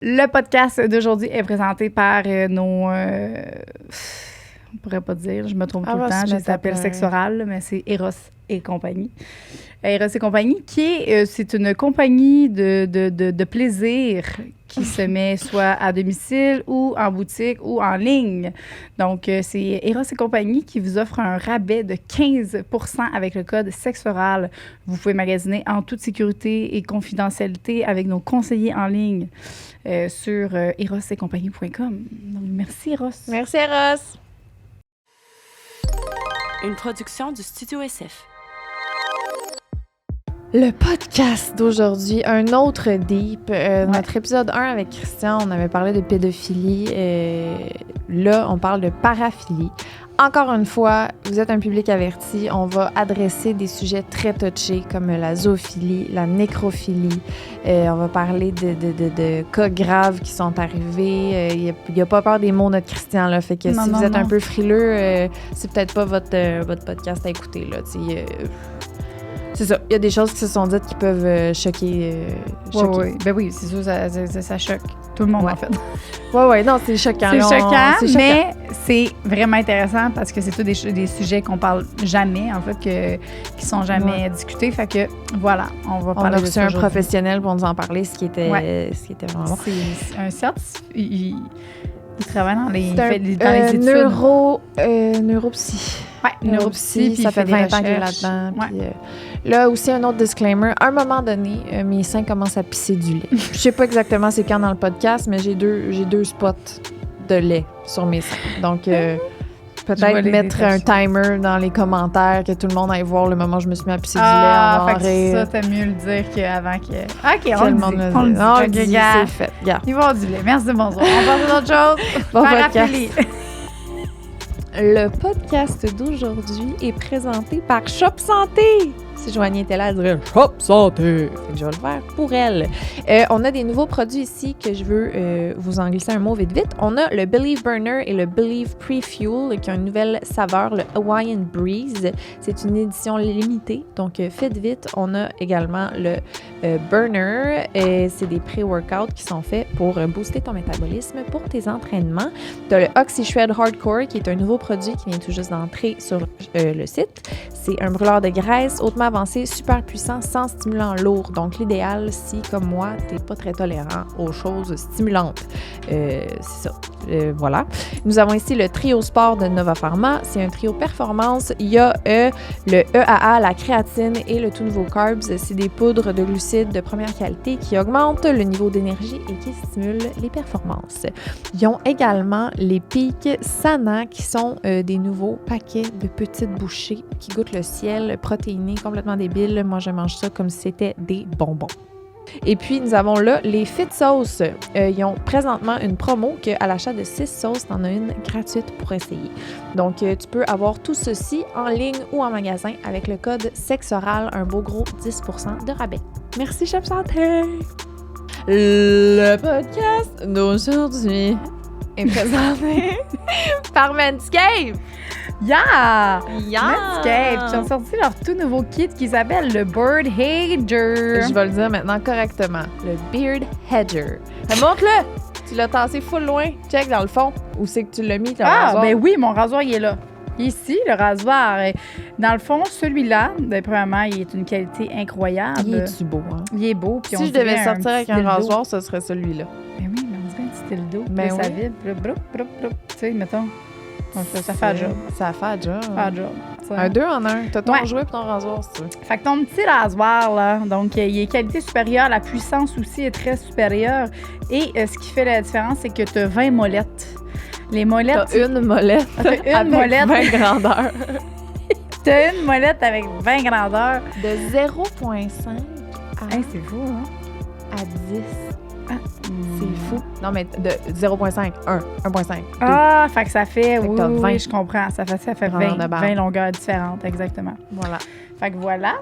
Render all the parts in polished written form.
Le podcast d'aujourd'hui est présenté par nos... on pourrait pas dire, je me trompe tout le temps, je les appelle Sexoral, mais c'est Eros et compagnie. Eros et compagnie, c'est une compagnie de plaisir qui se met soit à domicile ou en boutique ou en ligne. Donc, c'est Eros et compagnie qui vous offre un rabais de 15% avec le code Sexoral. Vous pouvez magasiner en toute sécurité et confidentialité avec nos conseillers en ligne sur erosetcompagnie.com. Donc, merci Eros. Merci Eros. Une production du Studio SF. Le podcast d'aujourd'hui, un autre deep. Notre épisode 1 avec Christian, on avait parlé de pédophilie. Là, on parle de paraphilie. Encore une fois, vous êtes un public averti. On va adresser des sujets très touchés comme la zoophilie, la nécrophilie. On va parler de cas graves qui sont arrivés. Il n'y a pas peur des mots, notre Christian. Là. Fait que si vous êtes un peu frileux, c'est peut-être pas votre podcast à écouter. Là, c'est ça. Il y a des choses qui se sont dites qui peuvent choquer. Oui. Ben oui, c'est sûr, ça choque tout le monde, en fait. Oui, non, c'est choquant. C'est choquant, mais c'est vraiment intéressant parce que c'est tous des sujets qu'on parle jamais, en fait, qui sont jamais discutés. Fait que, voilà, on va parler de ça. On a reçu un professionnel pour nous en parler, ce qui était vraiment bon. C'est un certes, il travaille dans les études. Neuropsy. Oui, neuropsy, puis ça fait 20 ans qu'il est là-dedans. Ouais. Puis, là aussi, un autre disclaimer. À un moment donné, mes seins commencent à pisser du lait. Je sais pas exactement c'est quand dans le podcast, mais j'ai deux spots de lait sur mes seins. Donc, peut-être mettre un timer dans les commentaires que tout le monde aille voir le moment où je me suis mis à pisser du lait en fait que ça, t'as mieux le dire qu'avant que... OK, on le dit. C'est fait. Yeah. Ils vont du lait. Merci, bonjour. On parle d'autre chose. Bon paraphilie. Le podcast d'aujourd'hui est présenté par Shop Santé. Si Joanie était là, elle dirait « Shop Santé ». Fait que je vais le faire pour elle. On a des nouveaux produits ici que je veux vous en glisser un mot vite. On a le Believe Burner et le Believe Pre-Fuel qui ont une nouvelle saveur, le Hawaiian Breeze. C'est une édition limitée, donc faites vite. On a également le Burner. C'est des pré-workouts qui sont faits pour booster ton métabolisme pour tes entraînements. Tu as le OxyShred Hardcore qui est un nouveau produit qui vient tout juste d'entrer sur le site. C'est un brûleur de graisse hautement avancé, super puissant, sans stimulant lourd. Donc, l'idéal, si, comme moi, t'es pas très tolérant aux choses stimulantes. C'est ça. Voilà. Nous avons ici le trio sport de Nova Pharma. C'est un trio performance. Il y a le EAA, la créatine et le tout nouveau Carbs. C'est des poudres de glucides de première qualité qui augmentent le niveau d'énergie et qui stimulent les performances. Ils ont également les Peak Sana qui sont des nouveaux paquets de petites bouchées qui goûtent le ciel, protéinés, complètement débiles. Moi, je mange ça comme si c'était des bonbons. Et puis, nous avons là les Fit Sauce. Ils ont présentement une promo qu'à l'achat de 6 sauces, tu en as une gratuite pour essayer. Donc, tu peux avoir tout ceci en ligne ou en magasin avec le code SEXORAL, un beau gros 10% de rabais. Merci, Shop Santé! Le podcast d'aujourd'hui est présenté par Manscaped. Yeah! Manscaped, ils ont sorti leur tout nouveau kit qui s'appelle le Bird Hedger. Je vais le dire maintenant correctement. Le Beard Hedger. Montre-le! Tu l'as tassé full loin. Check dans le fond. Où c'est que tu l'as mis, ton rasoir? Ben oui, mon rasoir, il est là. Ici, le rasoir. Dans le fond, celui-là, premièrement, il est une qualité incroyable. Il est-tu beau, hein? Il est beau. Puis si je devais sortir avec un rasoir, ce serait celui-là. Ben oui, mais on dirait un petit dildo. Ben oui. Ça vibre. Tu sais, mettons. Donc, ça fait un job. Ça fait un job. Ça fait un job. Un 2 en 1. T'as ton jouet et ton rasoir, si tu veux. Fait que ton petit rasoir, là, donc, il est qualité supérieure. La puissance aussi est très supérieure. Et ce qui fait la différence, c'est que tu as 20 molettes. Les molettes... T'as une molette. T'as une molette. 20 grandeurs. T'as une molette avec 20 grandeurs. De 0,5 à... Hey, c'est fou, hein? À 10. C'est fou. Non, mais de 0,5, 1,5. Ah, fait que ça fait, oui, je comprends. Ça fait 20 longueurs différentes, exactement. Voilà. Fait que voilà.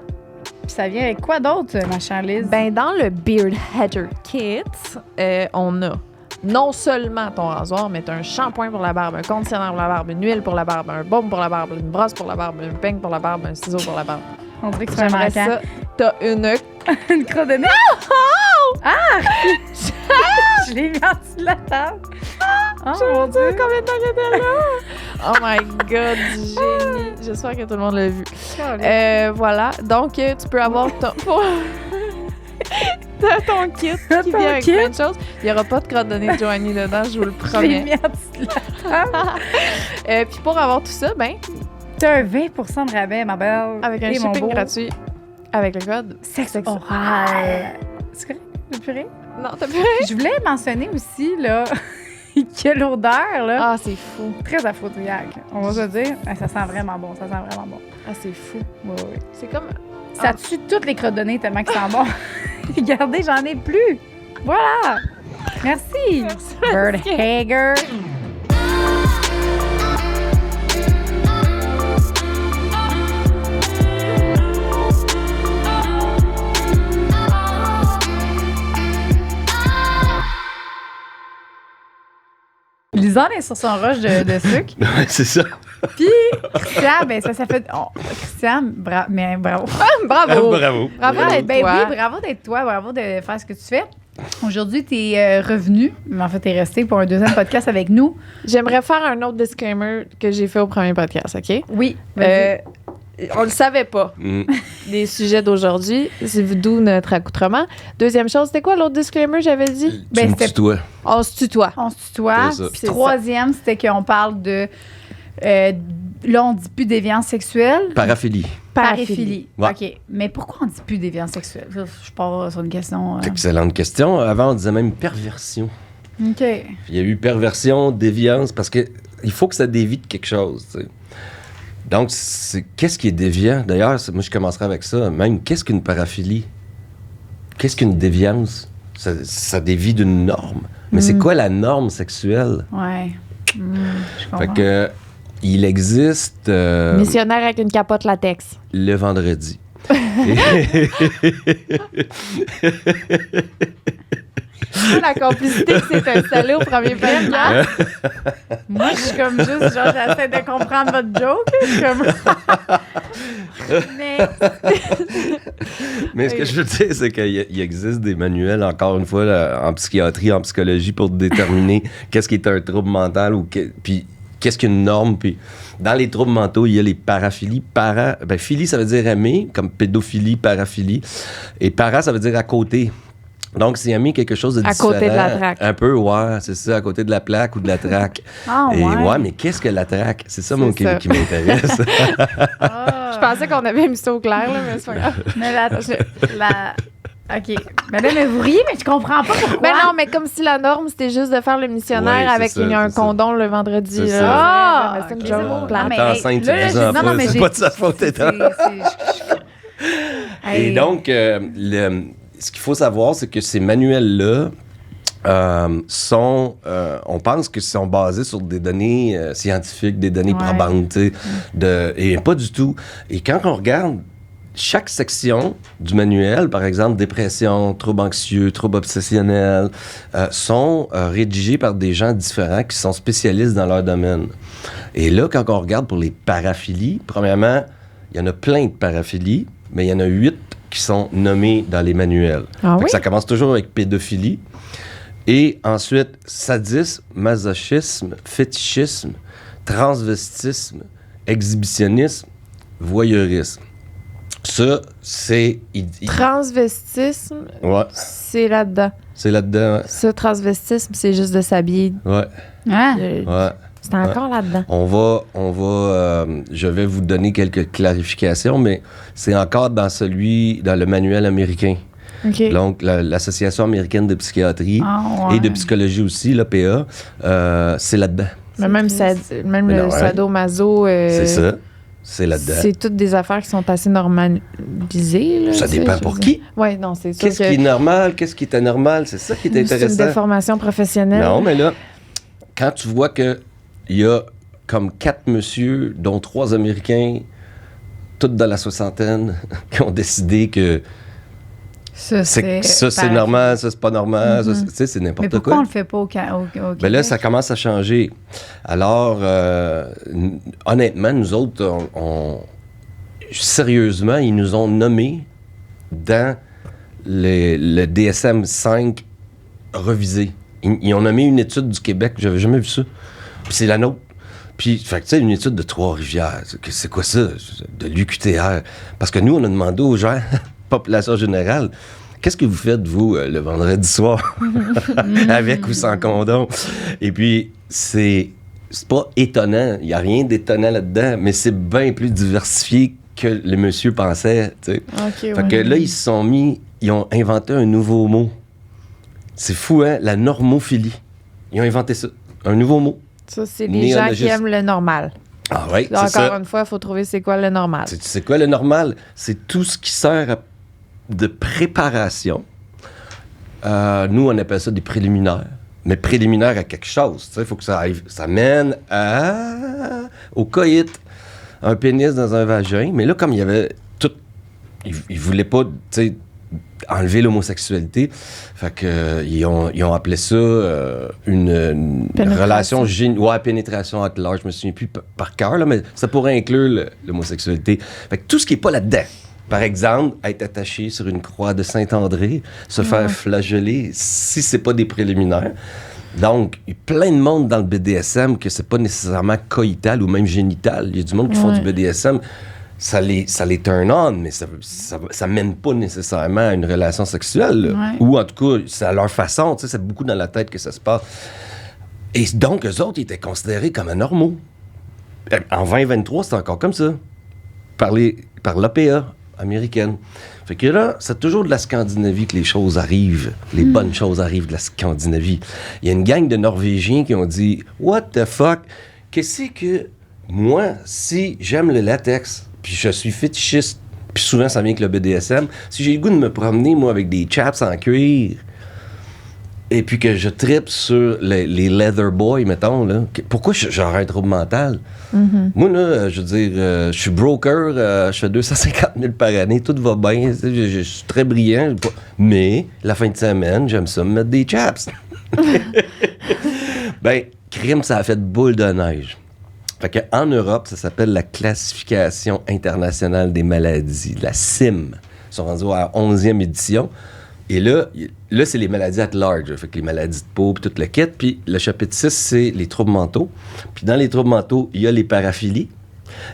Puis ça vient avec quoi d'autre, ma chère Liz? Ben, dans le Beard Hedger Kit, on a non seulement ton rasoir, mais tu as un shampoing pour la barbe, un conditionneur pour la barbe, une huile pour la barbe, un baume pour la barbe, une brosse pour la barbe, un peigne pour la barbe, un ciseau pour la barbe. On dirait que c'est un ça. T'as une une crotte de nez. Ah! Je l'ai mis en dessous de la table. Oh Je mon veux dire Dieu. combien de temps que t'es là? Oh my God, du génie. J'espère que tout le monde l'a vu. Voilà. Donc, tu peux avoir ton... T'as ton kit qui vient avec plein de choses. Il n'y aura pas de crotte de nez de Joanie dedans, je vous le Je l'ai mis promets. en dessous de la table. Puis pour avoir tout ça, ben, T'as un 20% de rabais, ma belle. avec un Et mon shipping beau. gratuit, avec le code Sexe Sexe oral. C'est correct? J'ai plus rien? Non, t'as plus Je voulais mentionner aussi, là, que l'odeur, là, Ah, c'est fou. très aphrodisiaque. On va se dire, ça sent vraiment bon, ça sent vraiment bon. Ah, c'est fou. Oui, oui. C'est comme... Ça tue toutes les crottes de nez tellement que ça sent bon. Regardez, j'en ai plus. Voilà. Merci. Bird Hager. Lisanne est sur son rush de sucre. Ouais, c'est ça. Puis, Christian, ben ça fait... Christian, mais bravo. Bravo. Bravo. Bravo d'être Ben toi. oui, bravo d'être toi, bravo de faire ce que tu fais. Aujourd'hui, tu es revenu, mais en fait, tu es resté pour un deuxième podcast avec nous. J'aimerais faire un autre disclaimer que j'ai fait au premier podcast, OK? Oui. On le savait pas, les sujets d'aujourd'hui. C'est d'où notre accoutrement. Deuxième chose, c'était quoi l'autre disclaimer, j'avais dit? Tu me tutoies. On se tutoie. On se tutoie. C'est ça. Puis troisième, c'était qu'on parle de... là, on dit plus déviance sexuelle. Paraphilie. Paraphilie. Ouais. OK. Mais pourquoi on dit plus déviance sexuelle? Je pars sur une question. Excellente question. Avant, on disait même perversion. OK. Il y a eu perversion, déviance, parce que il faut que ça dévie de quelque chose, tu sais. Donc, qu'est-ce qui est déviant? D'ailleurs, moi, je commencerai avec ça. Même, qu'est-ce qu'une paraphilie? Qu'est-ce qu'une déviance? Ça dévie d'une norme. Mais c'est quoi la norme sexuelle? Ouais. Je comprends. Fait que, il existe Missionnaire avec une capote latex. le vendredi. La complicité, c'est installé au premier podcast. Moi, je suis comme juste, genre, j'essaie de comprendre votre joke. Je suis comme... Mais... Mais ce que je veux dire, c'est qu'il existe des manuels, encore une fois, là, en psychiatrie, en psychologie, pour déterminer qu'est-ce qui est un trouble mental ou puis qu'est-ce qu'une norme. Puis dans les troubles mentaux, il y a les paraphilies. Philie, ça veut dire aimer, comme pédophilie, paraphilie. Et para, ça veut dire à côté. Donc, c'est aimer quelque chose de différent. À côté de la traque. Un peu, ouais, c'est ça, à côté de la plaque ou de la traque. Ah, Et ouais. mais qu'est-ce que la traque? C'est ça, moi, qui ça. m'intéresse. Ah. Je pensais qu'on avait mis ça au clair, là, mais c'est pas grave. Mais OK. Mais vous riez, mais je comprends pas pourquoi. Ben non, mais comme si la norme, c'était juste de faire le missionnaire Ouais, c'est avec ça, un c'est ça. condom le vendrendredi. C'est là. ça. Ah! Mais c'est une OK, joke c'est beau. plate. Non, mais, T'es enceinte, là, tu les non, enfants, mais c'est j'ai- pas de sa faute, c'est- t'es en- Hey. Et donc, ce qu'il faut savoir, c'est que ces manuels-là on pense que sont basés sur des données scientifiques, des données Ouais. probantes, tu sais, et pas du tout. Et quand on regarde chaque section du manuel, par exemple, dépression, troubles anxieux, troubles obsessionnels, sont rédigés par des gens différents qui sont spécialistes dans leur domaine. Et là, quand on regarde pour les paraphilies, premièrement, il y en a plein de paraphilies, mais il y en a 8 qui sont nommés dans les manuels. Ah Fait que oui? ça commence toujours avec pédophilie. Et ensuite, sadisme, masochisme, fétichisme, transvestisme, exhibitionnisme, voyeurisme. Ça, c'est... Transvestisme, Ouais, c'est là-dedans. c'est là-dedans. Ça, transvestisme, c'est juste de s'habiller. Ouais, Hein? ouais. C'est encore là-dedans. Je vais vous donner quelques clarifications, mais c'est encore dans le manuel américain. OK. Donc, l'Association américaine de psychiatrie Ah, ouais. et de psychologie aussi, l'APA, c'est là-dedans. Mais même, Mais le non, ouais. sadomaso, C'est ça. C'est là-dedans. c'est toutes des affaires qui sont assez normalisées. Là, Ça tu sais, dépend je pour veux qui. dire. Oui, non, c'est sûr Qu'est-ce qui est normal, qu'est-ce qui est anormal, c'est ça qui est c'est une intéressant. déformation professionnelle. Non, mais là, quand tu vois qu'il y a comme 4 messieurs, dont 3 Américains, toutes dans la soixantaine, qui ont décidé que Ça, c'est pareil. normal, ça, c'est pas normal, ça, Mhm. tu sais, c'est Mais n'importe pourquoi on quoi. le fait pas au Québec? Ben là, ça commence à changer. Alors, honnêtement, nous autres, sérieusement, ils nous ont nommés dans le DSM-5 revisé. Ils ont nommé une étude du Québec, j'avais jamais vu ça. Puis c'est la nôtre. Puis, fait que, tu sais, une étude de Trois-Rivières, c'est quoi ça? De l'UQTR. Parce que nous, on a demandé aux gens, population générale, qu'est-ce que vous faites, vous, le vendredi soir? Avec ou sans condom? Et puis, c'est pas étonnant. Il n'y a rien d'étonnant là-dedans, mais c'est bien plus diversifié que le monsieur pensait, tu sais. Fait que là, ils ont inventé un nouveau mot. C'est fou, hein? La normophilie. Ils ont inventé ça. Un nouveau mot. Ça, c'est les gens qui aiment le normal. Ah oui, c'est ça. ça. Encore une fois, il faut trouver c'est quoi le normal. C'est quoi le normal? C'est tout ce qui sert de préparation. Nous, on appelle ça des préliminaires. Mais préliminaires à quelque chose. Il faut que ça mène au coït. Un pénis dans un vagin. Mais là, comme il y avait tout... Ils voulaient pas, tu sais, enlever l'homosexualité. Fait que ils ont appelé ça une relation... pénétration at large. Je me souviens plus par cœur, là, mais ça pourrait inclure l'homosexualité. Fait que tout ce qui est pas là-dedans. Par exemple, être attaché sur une croix de Saint-André, se faire flageller, si c'est pas des préliminaires. Donc, il y a plein de monde dans le BDSM que c'est pas nécessairement coïtal ou même génital. Il y a du monde qui font du BDSM, ça les turn on, mais ça mène pas nécessairement à une relation sexuelle. Ou en tout cas, c'est à leur façon. Tu sais, c'est beaucoup dans la tête que ça se passe. Et donc, eux autres, ils étaient considérés comme anormaux. En 2023, c'est encore comme ça. Par l'APA américaine. Fait que là, c'est toujours de la Scandinavie que les choses arrivent. Les bonnes choses arrivent de la Scandinavie. Il y a une gang de Norvégiens qui ont dit « What the fuck? Qu'est-ce que moi, si j'aime le latex, puis je suis fétichiste, puis souvent ça vient avec le BDSM, si j'ai le goût de me promener, moi, avec des chaps en cuir, et puis que je trippe sur les leather boys, mettons, là, pourquoi j'aurais un trouble mental? Moi, là, je veux dire, je suis broker, je fais 250 000 par année, tout va bien, je suis très brillant, mais la fin de semaine, j'aime ça me mettre des chaps. Ben, crime, ça a fait boule de neige. Fait qu'en Europe, ça s'appelle la Classification internationale des maladies, la CIM. Ils sont rendus à la 11e édition. Et là, c'est les maladies at large. Fait que les maladies de peau, puis toute la quête. Puis le chapitre 6, c'est les troubles mentaux. Puis dans les troubles mentaux, il y a les paraphilies.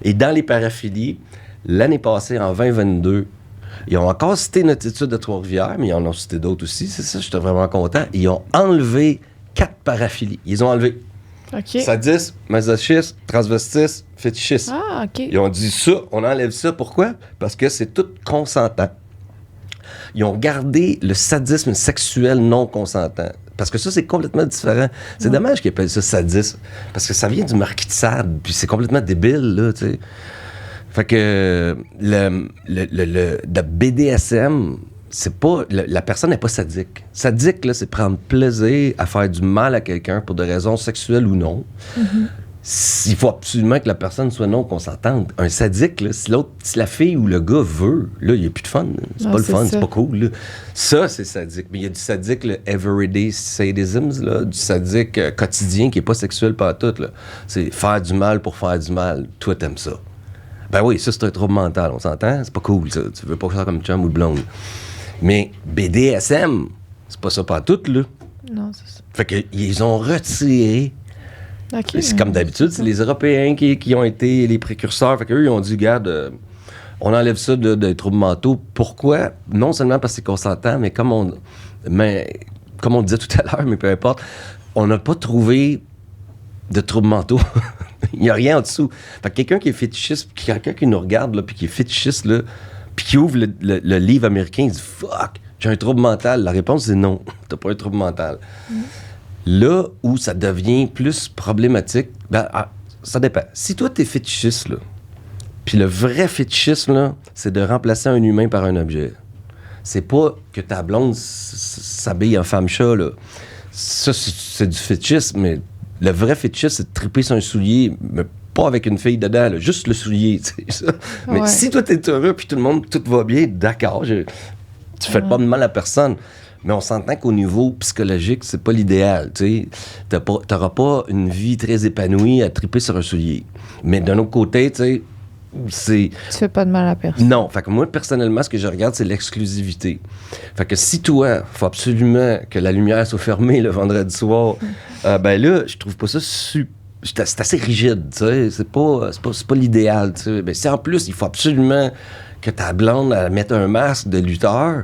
Et dans les paraphilies, l'année passée, en 2022, ils ont encore cité notre étude de Trois-Rivières, mais ils en ont cité d'autres aussi. C'est ça, j'étais vraiment content. Ils ont enlevé 4 paraphilies. Ils ont enlevé sadisme, masochisme, transvestisme, fétichisme. Ah, OK. Ils ont dit ça, on enlève ça. Pourquoi? Parce que c'est tout consentant. Ils ont gardé le sadisme sexuel non consentant. Parce que ça, c'est complètement différent. C'est dommage qu'ils appellent ça sadisme. Parce que ça vient du marquis de Sade, puis c'est complètement débile, là, tu sais. Fait que le BDSM, c'est pas... La personne n'est pas sadique. Sadique, là, c'est prendre plaisir à faire du mal à quelqu'un pour des raisons sexuelles ou non. Il faut absolument que la personne soit non consentante. Un sadique, là, si la fille ou le gars veut, là, il n'y a plus de fun. C'est pas le fun, c'est pas cool. Là. Ça, c'est sadique. Mais il y a du sadique, le everyday sadism, là, du sadique quotidien qui n'est pas sexuel pas tout. Là. C'est faire du mal pour faire du mal. Toi, t'aimes ça. Ben oui, ça, c'est un trouble mental, on s'entend? C'est pas cool, ça. Tu veux pas faire comme chum ou blonde. Mais BDSM, c'est pas ça pas tout, là. Non, c'est ça. Fait qu'ils ont retiré. Okay, c'est comme d'habitude, c'est les Européens qui ont été les précurseurs. Fait qu'eux, ils ont dit, regarde, on enlève ça des troubles mentaux. Pourquoi? Non seulement parce que c'est consentant, mais comme on disait tout à l'heure, mais peu importe, on n'a pas trouvé de troubles mentaux. Il n'y a rien en dessous. Fait que quelqu'un qui est fétichiste, quelqu'un qui nous regarde, là, puis qui est fétichiste, là, puis qui ouvre le livre américain, il dit « Fuck, j'ai un trouble mental ». La réponse, c'est non, t'as pas un trouble mental. Là où ça devient plus problématique, ça dépend. Si toi, t'es fétichiste, là, puis le vrai fétichisme, là, c'est de remplacer un humain par un objet. C'est pas que ta blonde s'habille en femme-chat, là. Ça, c'est du fétichisme, mais le vrai fétichisme, c'est de triper sur un soulier, mais pas avec une fille dedans, là, juste le soulier, tu sais, ça. Mais si toi, t'es heureux, puis tout le monde, tout va bien, d'accord, tu fais pas de mal à personne. Mais on s'entend qu'au niveau psychologique, c'est pas l'idéal, tu sais. T'auras pas une vie très épanouie à triper sur un soulier. Mais d'un autre côté, tu sais, c'est... Tu fais pas de mal à personne. Non. Fait que moi, personnellement, ce que je regarde, c'est l'exclusivité. Fait que si toi, faut absolument que la lumière soit fermée le vendredi soir, ben là, je trouve pas ça c'est assez rigide, tu sais. C'est pas l'idéal, tu sais. Ben, si en plus, il faut absolument que ta blonde elle mette un masque de lutteur,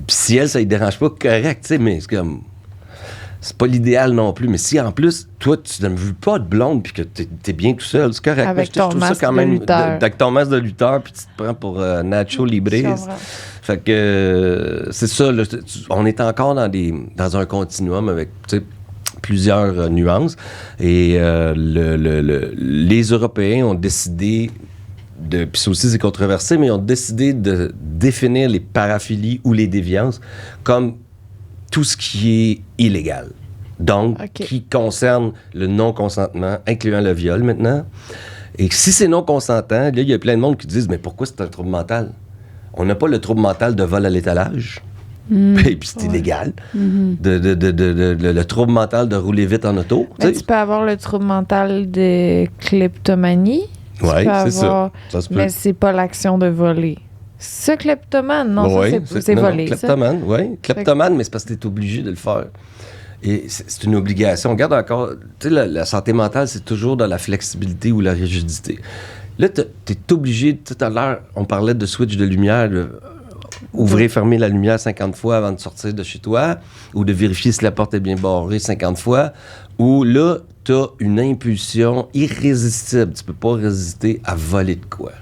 si elle, ça ne dérange pas, correct, tu sais, mais c'est comme... C'est pas l'idéal non plus. Mais si en plus, toi, tu ne veux pas de blonde puis que t'es bien tout seul, c'est correct. Avec je trouve ça quand même avec ton masque de lutteur puis tu te prends pour Nacho Libre. Fait que c'est ça. Là, on est encore dans un continuum avec plusieurs nuances. Et les Européens ont décidé puis ça aussi c'est controversé, mais ils ont décidé de définir les paraphilies ou les déviances comme tout ce qui est illégal. Donc, qui concerne le non-consentement, incluant le viol maintenant. Et si c'est non-consentant, là, il y a plein de monde qui disent « Mais pourquoi c'est un trouble mental? On n'a pas le trouble mental de vol à l'étalage. Et puis c'est illégal. Le trouble mental de rouler vite en auto. Mais tu peux avoir le trouble mental de kleptomanie. Oui, c'est ça. Mais c'est pas l'action de voler. Ce kleptomane, non, c'est volé. Kleptomane, oui. Kleptomane, mais c'est parce que tu es obligé de le faire. Et c'est une obligation. Regarde encore, tu sais, la santé mentale, c'est toujours dans la flexibilité ou la rigidité. Là, tu es obligé, tout à l'heure, on parlait de switch de lumière, ouvrir, fermer la lumière 50 fois avant de sortir de chez toi, ou de vérifier si la porte est bien barrée 50 fois, ou là, tu as une impulsion irrésistible. Tu peux pas résister à voler de quoi.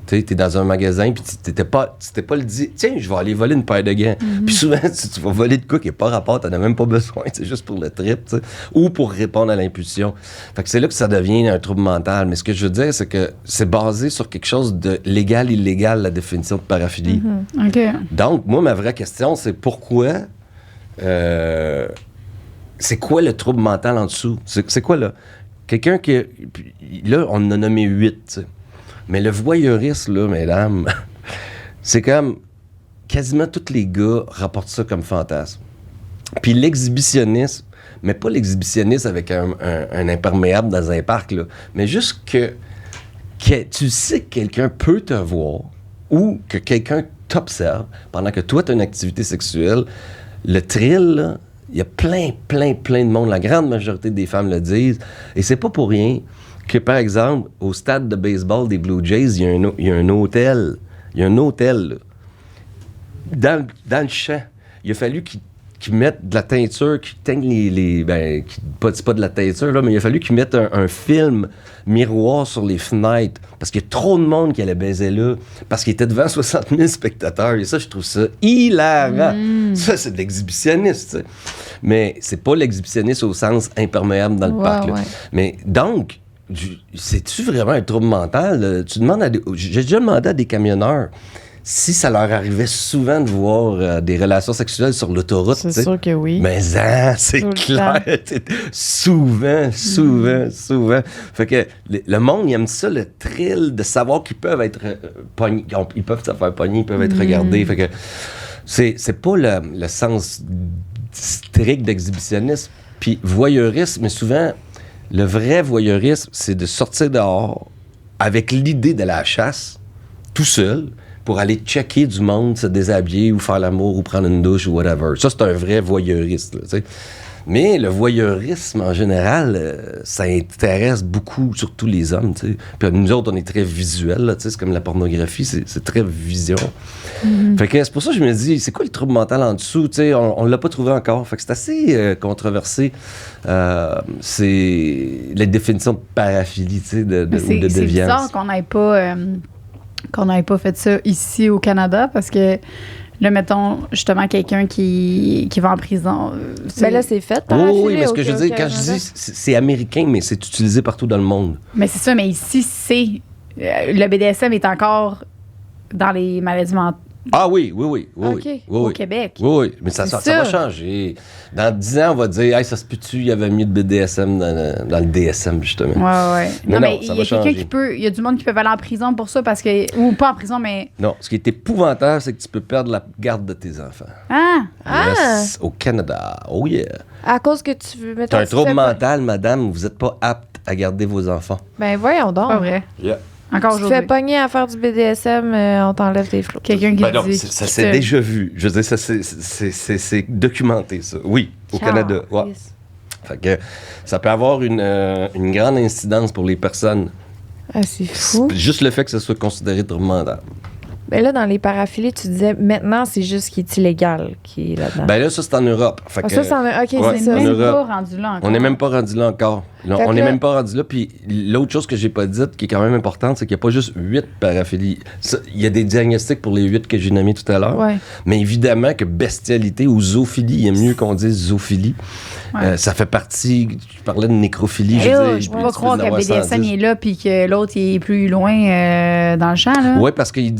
Tu es dans un magasin, puis tu t'étais pas le dit, tiens, je vais aller voler une paire de gants. Puis souvent, tu vas voler de quoi qui n'est pas rapport, tu n'en as même pas besoin, c'est juste pour le trip, t'sais, ou pour répondre à l'impulsion. Fait que c'est là que ça devient un trouble mental. Mais ce que je veux dire, c'est que c'est basé sur quelque chose de légal, illégal, la définition de paraphilie. OK. Donc, moi, ma vraie question, c'est pourquoi... c'est quoi le trouble mental en dessous? C'est quoi, là? Quelqu'un qui... Là, on en a nommé 8, tu sais. Mais le voyeurisme, là, mesdames, c'est comme quasiment tous les gars rapportent ça comme fantasme. Puis l'exhibitionnisme, mais pas l'exhibitionnisme avec un imperméable dans un parc, là, mais juste que tu sais que quelqu'un peut te voir ou que quelqu'un t'observe pendant que toi, tu as une activité sexuelle. Le thrill, là, il y a plein de monde, la grande majorité des femmes le disent, et c'est pas pour rien que, par exemple, au stade de baseball des Blue Jays, il y a un hôtel. Il y a un hôtel, là, dans le champ. Il a fallu qu'ils mettent de la teinture, qu'ils teignent c'est pas de la teinture, là, mais il a fallu qu'ils mettent un film miroir sur les fenêtres, parce qu'il y a trop de monde qui allait baiser là, parce qu'il était devant 60 000 spectateurs. Et ça, je trouve ça hilarant. Ça, c'est de l'exhibitionnisme, tu sais. Mais c'est pas l'exhibitionnisme au sens imperméable dans le parc. Là. Ouais. Mais donc... C'est-tu vraiment un trouble mental? J'ai déjà demandé à des camionneurs si ça leur arrivait souvent de voir des relations sexuelles sur l'autoroute. C'est sûr que oui. Mais c'est clair. Souvent. Fait que le monde, il aime ça, le thrill de savoir qu'ils peuvent être pognés. Ils peuvent se faire pogner, ils peuvent être regardés. Fait que c'est pas le sens strict d'exhibitionnisme. Puis voyeurisme, mais souvent... Le vrai voyeurisme, c'est de sortir dehors avec l'idée de la chasse, tout seul, pour aller checker du monde, se déshabiller ou faire l'amour ou prendre une douche ou whatever. Ça, c'est un vrai voyeuriste. Là, mais le voyeurisme, en général, ça intéresse beaucoup, surtout les hommes. T'sais. Puis nous autres, on est très visuels. Là, c'est comme la pornographie, c'est très vision. Fait que c'est pour ça que je me dis, c'est quoi le trouble mental en dessous? T'sais, on ne l'a pas trouvé encore. Fait que c'est assez controversé. C'est la définition de paraphilie, de déviance. C'est bizarre qu'on n'ait pas fait ça ici au Canada, parce que là, mettons, justement, quelqu'un qui va en prison. Mais là, c'est fait. Oui, mais ce que je veux dire, quand je dis, c'est américain, mais c'est utilisé partout dans le monde. Mais c'est ça, mais ici, le BDSM est encore dans les maladies mentales. Ah oui. Okay. Au Québec. Oui, mais ça va changer. Dans 10 ans, on va dire, hey, ça se peut-tu, il y avait mieux de BDSM dans le DSM, justement. Oui. Non, mais il y a quelqu'un il y a du monde qui peut aller en prison pour ça, parce que, ou pas en prison, mais... Non, ce qui est épouvantable, c'est que tu peux perdre la garde de tes enfants. Yes, au Canada. Oh yeah. À cause que tu veux mettre... T'as un trouble mental, madame, vous n'êtes pas apte à garder vos enfants. Ben voyons donc. Pas vrai. Yeah. Encore Tu te aujourd'hui. fais pogner à faire du BDSM, on t'enlève tes flots. Quelqu'un qui Ben non, dit... ça s'est déjà vu. Je veux dire, ça c'est documenté, ça. Oui, au Canada. Ouais. Fait que ça peut avoir une grande incidence pour les personnes. Ah, c'est fou. Juste le fait que ça soit considéré tourmentant. Mais là, dans les paraphilies, tu disais, maintenant, c'est juste qui est illégal qui est là-dedans. Ben là, ça, c'est en Europe. Fait Ah, que, ça, c'est en... OK, ouais, c'est C'est ça. en même Europe. pas rendu là encore. on n'est même pas rendu là encore. Non, Fait on que n'est là- même pas rendu là. Puis l'autre chose que j'ai pas dite, qui est quand même importante, c'est qu'il n'y a pas juste 8 paraphilies. Il y a des diagnostics pour les 8 que j'ai nommés tout à l'heure. Ouais. Mais évidemment que bestialité ou zoophilie, il est mieux qu'on dise zoophilie. Ouais. Ça fait partie, tu parlais de nécrophilie. Eh veux oh, dire, je peux tu pas croire en que avoir BDSM 110. est là puis que l'autre il est plus loin dans le champ. Là. Oui, parce qu'ils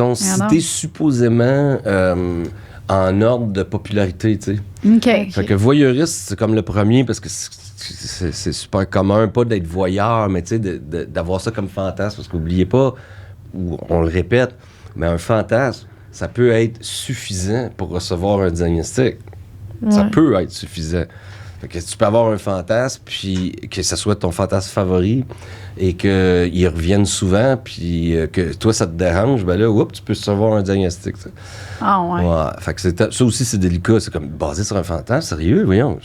ont Pardon. cité supposément en ordre de popularité, tu sais. OK. Fait que voyeuriste, c'est comme le premier parce que c'est super commun, pas d'être voyeur, mais tu sais, d'avoir ça comme fantasme. Parce qu'oubliez pas, ou on le répète, mais un fantasme, ça peut être suffisant pour recevoir un diagnostic. Ça Ouais. peut être suffisant. Fait que tu peux avoir un fantasme, puis que ce soit ton fantasme favori, et qu'il revienne souvent, puis que toi, ça te dérange, ben là, oups, tu peux recevoir un diagnostic. Ça. Ah ouais. Ouais. Fait que ça aussi, c'est délicat. C'est comme basé sur un fantasme, sérieux, voyons.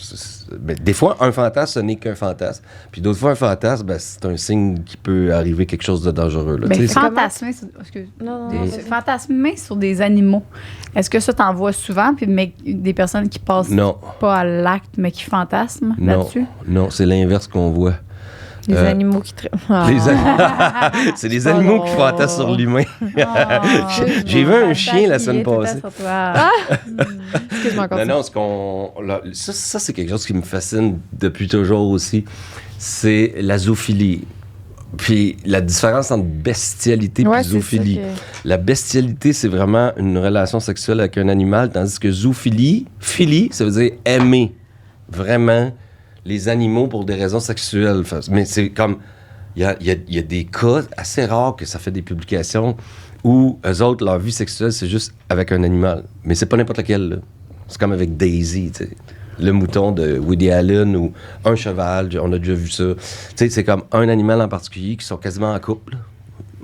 Mais des fois, un fantasme, ce n'est qu'un fantasme. Puis d'autres fois, un fantasme, ben, c'est un signe qu'il peut arriver quelque chose de dangereux. Là. Ben, Tu sais, fantasmer, excuse. Non, Fantasmer sur des animaux. Est-ce que ça t'en vois souvent? Puis mais des personnes qui passent non, pas à l'acte, mais qui fantasment non, là-dessus? non, c'est l'inverse qu'on voit. Les Euh, animaux qui... C'est des Oh animaux non. qui fantasment sur l'humain. J'ai vu un chien la semaine passée. Excuse-moi, encore. Non, ça, c'est quelque chose qui me fascine depuis toujours aussi. C'est la zoophilie. Puis la différence entre bestialité et zoophilie. La bestialité, c'est vraiment une relation sexuelle avec un animal, tandis que zoophilie, philie, ça veut dire aimer vraiment les animaux pour des raisons sexuelles. Mais c'est comme... Il y a des cas assez rares que ça fait des publications où eux autres, leur vie sexuelle, c'est juste avec un animal. Mais c'est pas n'importe lequel, là. C'est comme avec Daisy, tu sais. Le mouton de Woody Allen ou un cheval, on a déjà vu ça. Tu sais, c'est comme un animal en particulier qui sont quasiment en couple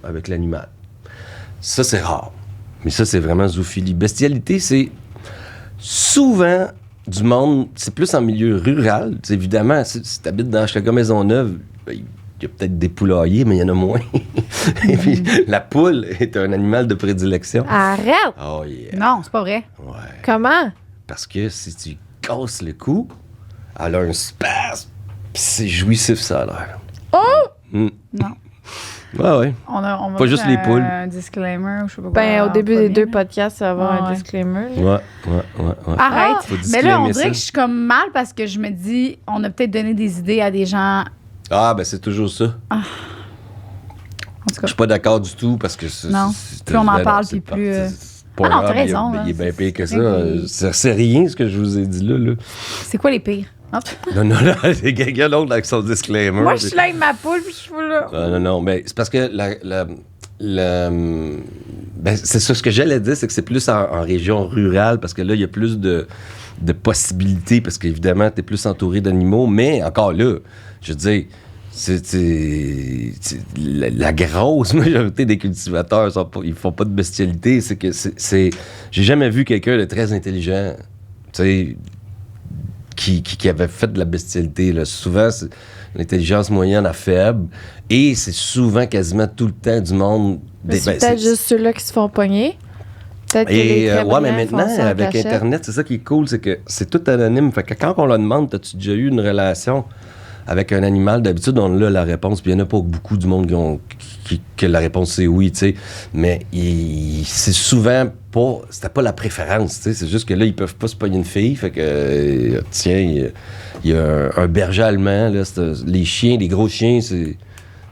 avec l'animal. Ça, c'est rare. Mais ça, c'est vraiment zoophilie. Bestialité, c'est souvent du monde, c'est plus en milieu rural. T'sais, évidemment, si tu habites dans Chicago-Maisonneuve, il y a peut-être des poulaillers, mais il y en a moins. Et puis, la poule est un animal de prédilection. Arrête! Oh yeah. Non, c'est pas vrai. Ouais. Comment? Parce que si tu casses le cou, elle a un spasme. Pis c'est jouissif, ça a l'air. Oh! Mm. Non. Ouais. On va Pas juste faire les poules. un disclaimer, je sais pas quoi. Ben, au début des premier, deux là. podcasts, ça va avoir un Ouais. disclaimer. là. Ouais. Arrête. Faut Mais là, on disclaimer dirait ça. que je suis comme mal parce que je me dis, on a peut-être donné des idées à des gens. Ah, ben c'est toujours ça. En tout Je cas. suis pas d'accord du tout parce que Non. Plus on en parle, puis plus, c'est pas Ah non, grave, t'as raison, Il est bien hein. pire que ça. C'est- C'est rien ce que je vous ai dit là. C'est quoi les pires? Hop. Non, c'est quelqu'un d'autre avec son disclaimer. Moi, je suis là avec ma poule, puis je suis là. Non, mais c'est parce que ben, c'est ça, ce que j'allais dire, c'est que c'est plus en région rurale, parce que là, il y a plus de possibilités, parce qu'évidemment, tu es plus entouré d'animaux, mais encore là, je veux dire, la grosse majorité des cultivateurs, ils font pas de bestialité, c'est que j'ai jamais vu quelqu'un de très intelligent, tu sais, qui avait fait de la bestialité, là. Souvent, c'est l'intelligence moyenne à faible, et c'est souvent quasiment tout le temps du monde... Mais c'est peut-être juste ceux-là qui se font pogner. Peut-être que Et les très ouais, brillants mais font maintenant, ça en avec cachette. Internet, c'est ça qui est cool, c'est que c'est tout anonyme. Fait que quand on leur demande, as-tu déjà eu une relation avec un animal, d'habitude, on a la réponse. Puis il n'y en a pas beaucoup du monde que la réponse c'est oui, tu sais. Mais c'est souvent pas... C'était pas la préférence, tu sais. C'est juste que là, ils peuvent pas se pogner une fille. Fait que, tiens, il y a un berger allemand, là. Les chiens, les gros chiens,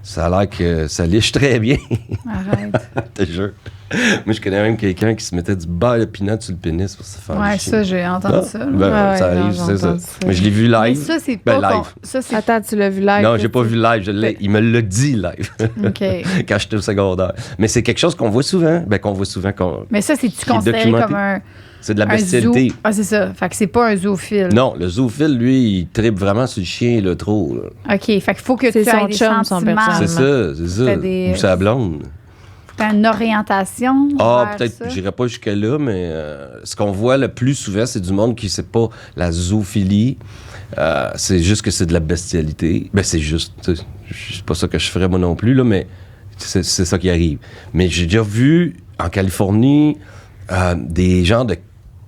ça a l'air que ça liche très bien. Arrête. Je te jure. Moi, je connais même quelqu'un qui se mettait du beurre de pinot sur le pénis pour se faire Ouais, lécher. ça, j'ai entendu ça. là. Ben, ça Ouais, arrive, non, c'est j'ai ça. entendu ça. Mais je l'ai vu Mais live. ça, c'est Ben, pas... live. Ça, c'est... Attends, tu l'as vu live? Non, là, j'ai pas tu- vu live. Il me l'a dit live OK. quand j'étais au secondaire. Mais c'est quelque chose qu'on voit souvent. Ben, qu'on voit souvent. Mais ça, c'est-tu Qui est considéré documenté. comme un... C'est de la bestialité. Ah, c'est ça. Fait que c'est pas un zoophile. Non, le zoophile, lui, il tripe vraiment sur le chien, là, trop. Là. OK. Fait qu'il faut que tu aies son des chum, son sentiments. personnage. C'est ça. Ou sa blonde. T'as une orientation. vers Peut-être, ça. j'irai pas jusque-là, mais ce qu'on voit le plus souvent, c'est du monde qui sait pas la zoophilie. C'est juste que c'est de la bestialité. Ben, c'est juste. C'est pas ça que je ferais moi non plus, là, mais c'est ça qui arrive. Mais j'ai déjà vu en Californie des genres de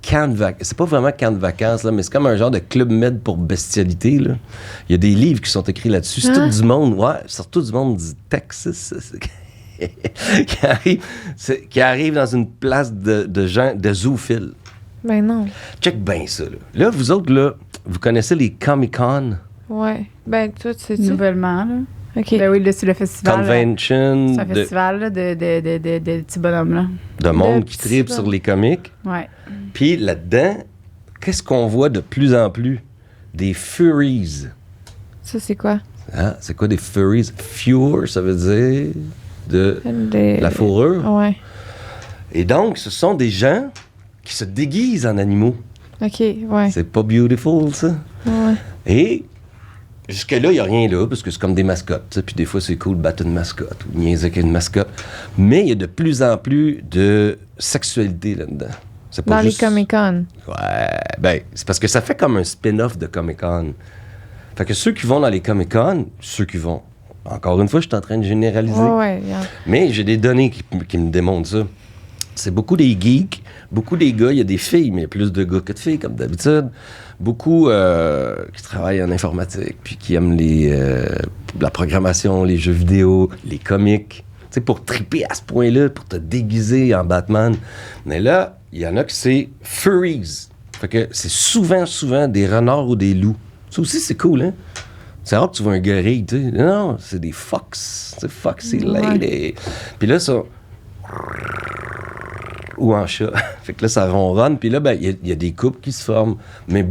camps de vacances. C'est pas vraiment camp de vacances, là, mais c'est comme un genre de club med pour bestialité. Là. Il y a des livres qui sont écrits là-dessus. C'est tout du monde, surtout du monde du Texas. qui arrive dans une place de gens, de zoophiles. Ben non. Check bien ça, là. Là, vous autres, là, vous connaissez les Comic-Con? Ouais. Ben, toi, tu sais-tu? Nouvellement, là. OK. Ben oui, là, c'est le festival. Convention. C'est un festival là, de petits bonhommes, là. De monde De qui petits tripe sur bonhommes. les comics. Ouais. Puis là-dedans, qu'est-ce qu'on voit de plus en plus? Des furries. Ça, c'est quoi? Hein? C'est quoi des furries? Fur, ça veut dire de la fourrure. Ouais. Et donc, ce sont des gens qui se déguisent en animaux. OK, ouais. C'est pas beautiful, ça? Ouais. Et jusque-là, il n'y a rien là, parce que c'est comme des mascottes. T'sais. Puis des fois, c'est cool de battre une mascotte ou de niaiser avec une mascotte. Mais il y a de plus en plus de sexualité là-dedans. C'est pas Dans juste... les Comic-Con. Ouais, ben, c'est parce que ça fait comme un spin-off de Comic-Con. Fait que ceux qui vont dans les Comic-Con, encore une fois, je suis en train de généraliser. Ouais. Mais j'ai des données qui me démontrent ça. C'est beaucoup des geeks, beaucoup des gars, il y a des filles, mais il y a plus de gars que de filles, comme d'habitude. Beaucoup qui travaillent en informatique, puis qui aiment la programmation, les jeux vidéo, les comics. Tu sais, pour triper à ce point-là, pour te déguiser en Batman. Mais là, il y en a que c'est furries. Fait que c'est souvent des renards ou des loups. Ça aussi, c'est cool, hein? C'est rare que tu vois un gorille, tu sais. Non, c'est des fox. C'est foxy lady. Puis là, ça... Ou en chat. Fait que là, ça ronronne. Puis là, ben, il y a des couples qui se forment. Mais il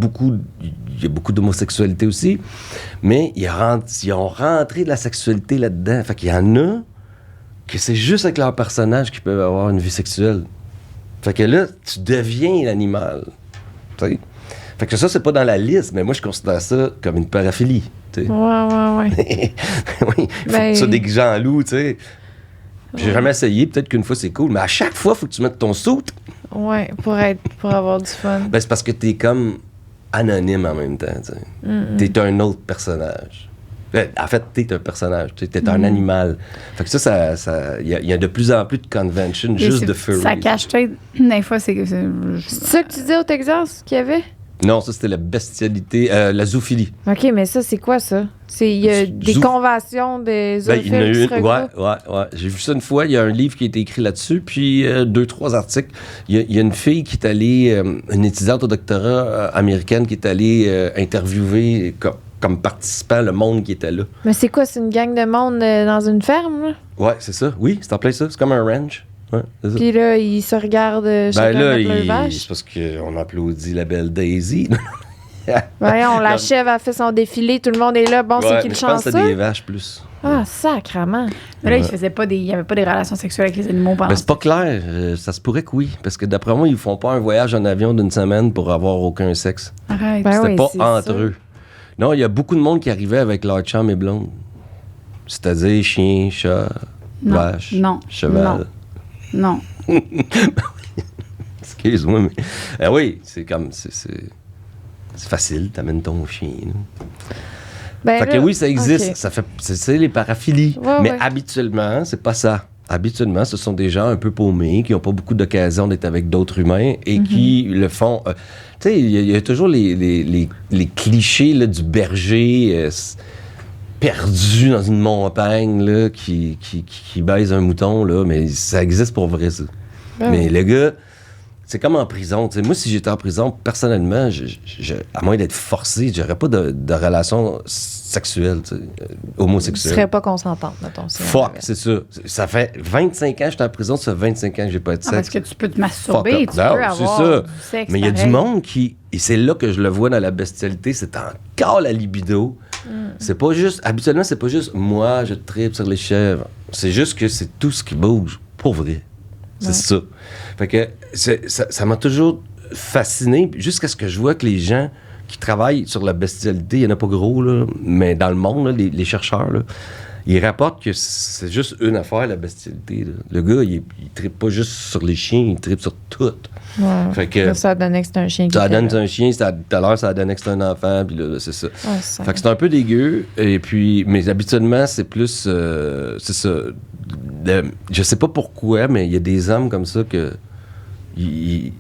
y a beaucoup d'homosexualité aussi. Mais ils ont rentré de la sexualité là-dedans. Fait qu'il y en a que c'est juste avec leur personnage qu'ils peuvent avoir une vie sexuelle. Fait que là, tu deviens l'animal. Tu sais? Fait que ça, c'est pas dans la liste, mais moi, je considère ça comme une paraphilie. Tu sais. Ouais. Oui, faut que tu sois déguisé en loup, tu sais. J'ai jamais essayé, peut-être qu'une fois c'est cool, mais à chaque fois, il faut que tu mettes ton soute. Ouais, pour avoir du fun. Ben, c'est parce que t'es comme anonyme en même temps, tu sais. T'es un autre personnage. En fait, t'es un personnage, t'es un animal. Fait que ça, il y a de plus en plus de conventions juste de furries. Ça cache peut-être, des fois, c'est ça que tu disais au Texas qu'il y avait? Non, ça, c'était la bestialité, la zoophilie. OK, mais ça, c'est quoi, ça? Il y a des conventions des zoophiles il y en a qui se une, regroupent? ouais. J'ai vu ça une fois. Il y a un livre qui a été écrit là-dessus, puis 2-3 articles. Il y a une fille qui est allée, une étudiante au doctorat américaine qui est allée interviewer comme participant le monde qui était là. Mais c'est quoi? C'est une gang de monde dans une ferme, là? Ouais, c'est ça. Oui, c'est en plein ça. C'est comme un ranch. Ouais, c'est ça. Puis là, ils se regardent chacun avec leur vache. C'est parce qu'on applaudit la belle Daisy. Voyons, la chèvre a fait son défilé, tout le monde est là. Bon, c'est qui le je pense chante que ça? c'est des vaches plus. Ah, sacrement. Mais là, il n'y avait pas des relations sexuelles avec les animaux pendant Mais c'est pas clair. Ça se pourrait que oui. Parce que d'après moi, ils font pas un voyage en avion d'une semaine pour avoir aucun sexe. Arrête. Ben C'était oui, pas c'est entre ça. eux. Non, il y a beaucoup de monde qui arrivait avec leur chum et blonde. C'est-à-dire chien, chat, vache, non, cheval. Non. Excuse-moi, mais... oui, c'est comme... C'est facile, t'amènes ton chien. Là. Ben Fait que là, oui, ça existe. OK. Ça fait, c'est les paraphilies. Ouais, mais ouais. habituellement, c'est pas ça. Habituellement, ce sont des gens un peu paumés, qui n'ont pas beaucoup d'occasions d'être avec d'autres humains et qui le font... tu sais, il y a toujours les clichés là, du berger perdu dans une montagne là, qui baise un mouton, là, mais ça existe pour vrai, ça. Ben mais oui. le gars... C'est comme en prison. T'sais, moi, si j'étais en prison, personnellement, à moins d'être forcé, j'aurais pas de relation sexuelle, homosexuelle. Tu serais pas consentante, mettons. si on Fuck, avait. c'est ça. Ça fait 25 ans que j'étais en prison, ça fait 25 ans que j'ai pas de Ah, parce sexe. que tu peux te masturber, Fuck tu up. peux Non, avoir c'est ça. du sexe. Mais il y a du pareil. monde qui... Et c'est là que je le vois dans la bestialité, c'est encore la libido. C'est pas juste... Habituellement, c'est pas juste moi, je tripe sur les chèvres. C'est juste que c'est tout ce qui bouge, pour vrai. C'est ça. Fait que ça m'a toujours fasciné jusqu'à ce que je vois que les gens qui travaillent sur la bestialité, il n'y en a pas gros, là, mais dans le monde, là, les chercheurs, là, ils rapportent que c'est juste une affaire, la bestialité. Là. Le gars, il trippe pas juste sur les chiens, il trippe sur tout. Ouais. Fait que, ça donnait que c'était un chien. Ça donne un chien, tout à l'heure, ça donnait que c'était un enfant, puis là, c'est ça. Ouais, fait que c'est un peu dégueu, et puis, mais habituellement, c'est plus, c'est ça. Je sais pas pourquoi, mais il y a des hommes comme ça que, il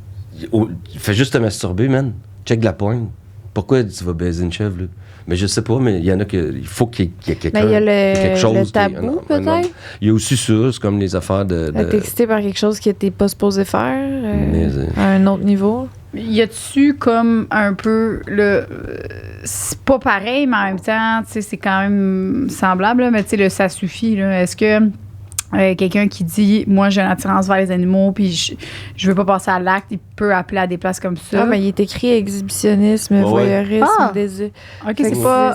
fait juste te masturber, man. Check la pointe. Pourquoi tu vas baiser une chèvre, là? Mais je sais pas, mais il y en a que. Il faut qu'il y ait quelqu'un. Mais il y a quelque chose le tabou, peut-être? Il y a aussi ça, c'est comme les affaires de. D'être excité par quelque chose qui n'était pas supposé faire à un autre niveau. Y a-tu comme un peu le. C'est pas pareil, mais en même temps, tu sais, c'est quand même semblable, là, mais tu sais, le ça suffit, là. Est-ce que. Quelqu'un qui dit moi j'ai une attirance vers les animaux puis je veux pas passer à l'acte, il peut appeler à des places comme ça. Ah, mais il est écrit exhibitionnisme, voyeurisme, désir. OK,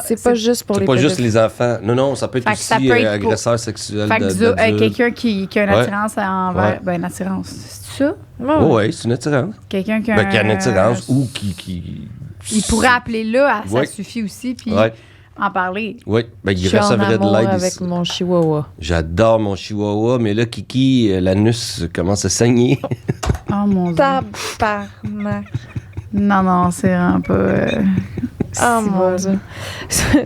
c'est pas juste pour les pas juste les enfants. Non, ça peut être aussi agresseur sexuel. Fait que quelqu'un qui a une attirance envers une attirance, c'est ça? Oui, c'est une attirance. Quelqu'un qui a une attirance ou qui il pourrait appeler là, ça suffit aussi puis en parler. Oui, il recevrait de l'aide avec mon chihuahua. J'adore mon chihuahua, mais là, Kiki, l'anus commence à saigner. Oh mon Dieu. Tabarnak. Non, c'est un peu... Oh mon Dieu.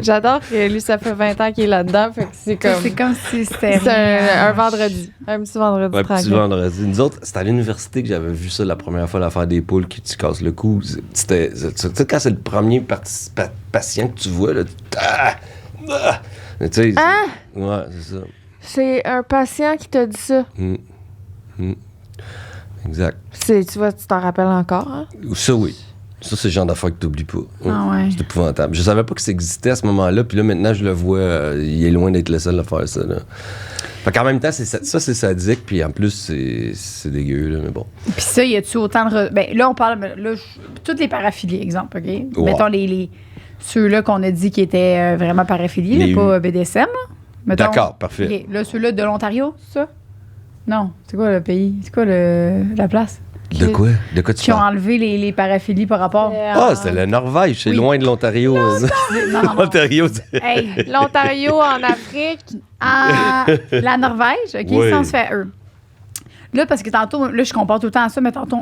J'adore que lui, ça fait 20 ans qu'il est là-dedans, fait que c'est comme... C'est comme si c'était... un vendredi. Un petit vendredi tranquille. Un petit vendredi. Nous autres, c'était à l'université que j'avais vu ça la première fois, l'affaire des poules qui tu casses le cou. Tu sais, quand c'est le premier patient que tu vois, là, tu sais... Hein? Ouais, c'est ça. C'est un patient qui t'a dit ça. Exact. Tu vois, tu t'en rappelles encore, hein? Ça, oui. Ça, c'est le genre d'affaire que tu n'oublies pas. Ah ouais. C'est épouvantable. Je savais pas que ça existait à ce moment-là, puis là, maintenant, je le vois, il est loin d'être le seul à faire ça, là. Fait qu'en même temps, c'est sadique, puis en plus, c'est dégueu, là, mais bon. Puis ça, y a-tu autant de... là, on parle... toutes les paraphilies, exemple, OK? Ouais. Mettons ceux-là qu'on a dit qui étaient vraiment paraphilies, pas BDSM, là. Mettons, d'accord, parfait. Okay. Là, ceux-là de l'Ontario, c'est ça? Non. C'est quoi le pays? C'est quoi la place? De quoi? De quoi tu Qui ont enlevé les paraphilies par rapport... c'est la Norvège. C'est loin de l'Ontario. Non. L'Ontario. Hey, l'Ontario en Afrique. La Norvège, OK? Oui. Ça, on se fait eux. Là, parce que tantôt, je compare tout le temps à ça, mais tantôt,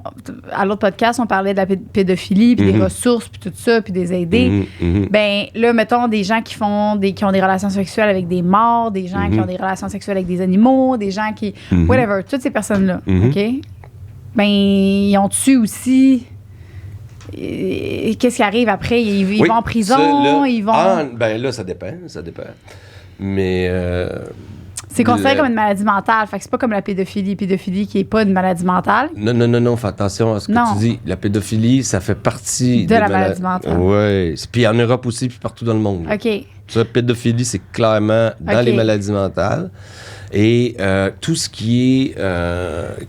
à l'autre podcast, on parlait de la pédophilie, puis des ressources, puis tout ça, puis des aider. Ben là, mettons, des gens qui ont des relations sexuelles avec des morts, des gens qui ont des relations sexuelles avec des animaux, des gens qui... Whatever, toutes ces personnes-là, OK? Ben, ils ont tué aussi... Qu'est-ce qui arrive après? Ils vont en prison, ça, là, ils vont... ben là, ça dépend. Mais... c'est considéré comme une maladie mentale. Fait que c'est pas comme la pédophilie. Pédophilie qui est pas une maladie mentale. Non. Fais attention à ce que tu dis. La pédophilie, ça fait partie de la maladie mentale. Oui. Puis en Europe aussi, puis partout dans le monde. OK. La pédophilie, c'est clairement dans les maladies mentales. Et tout ce qui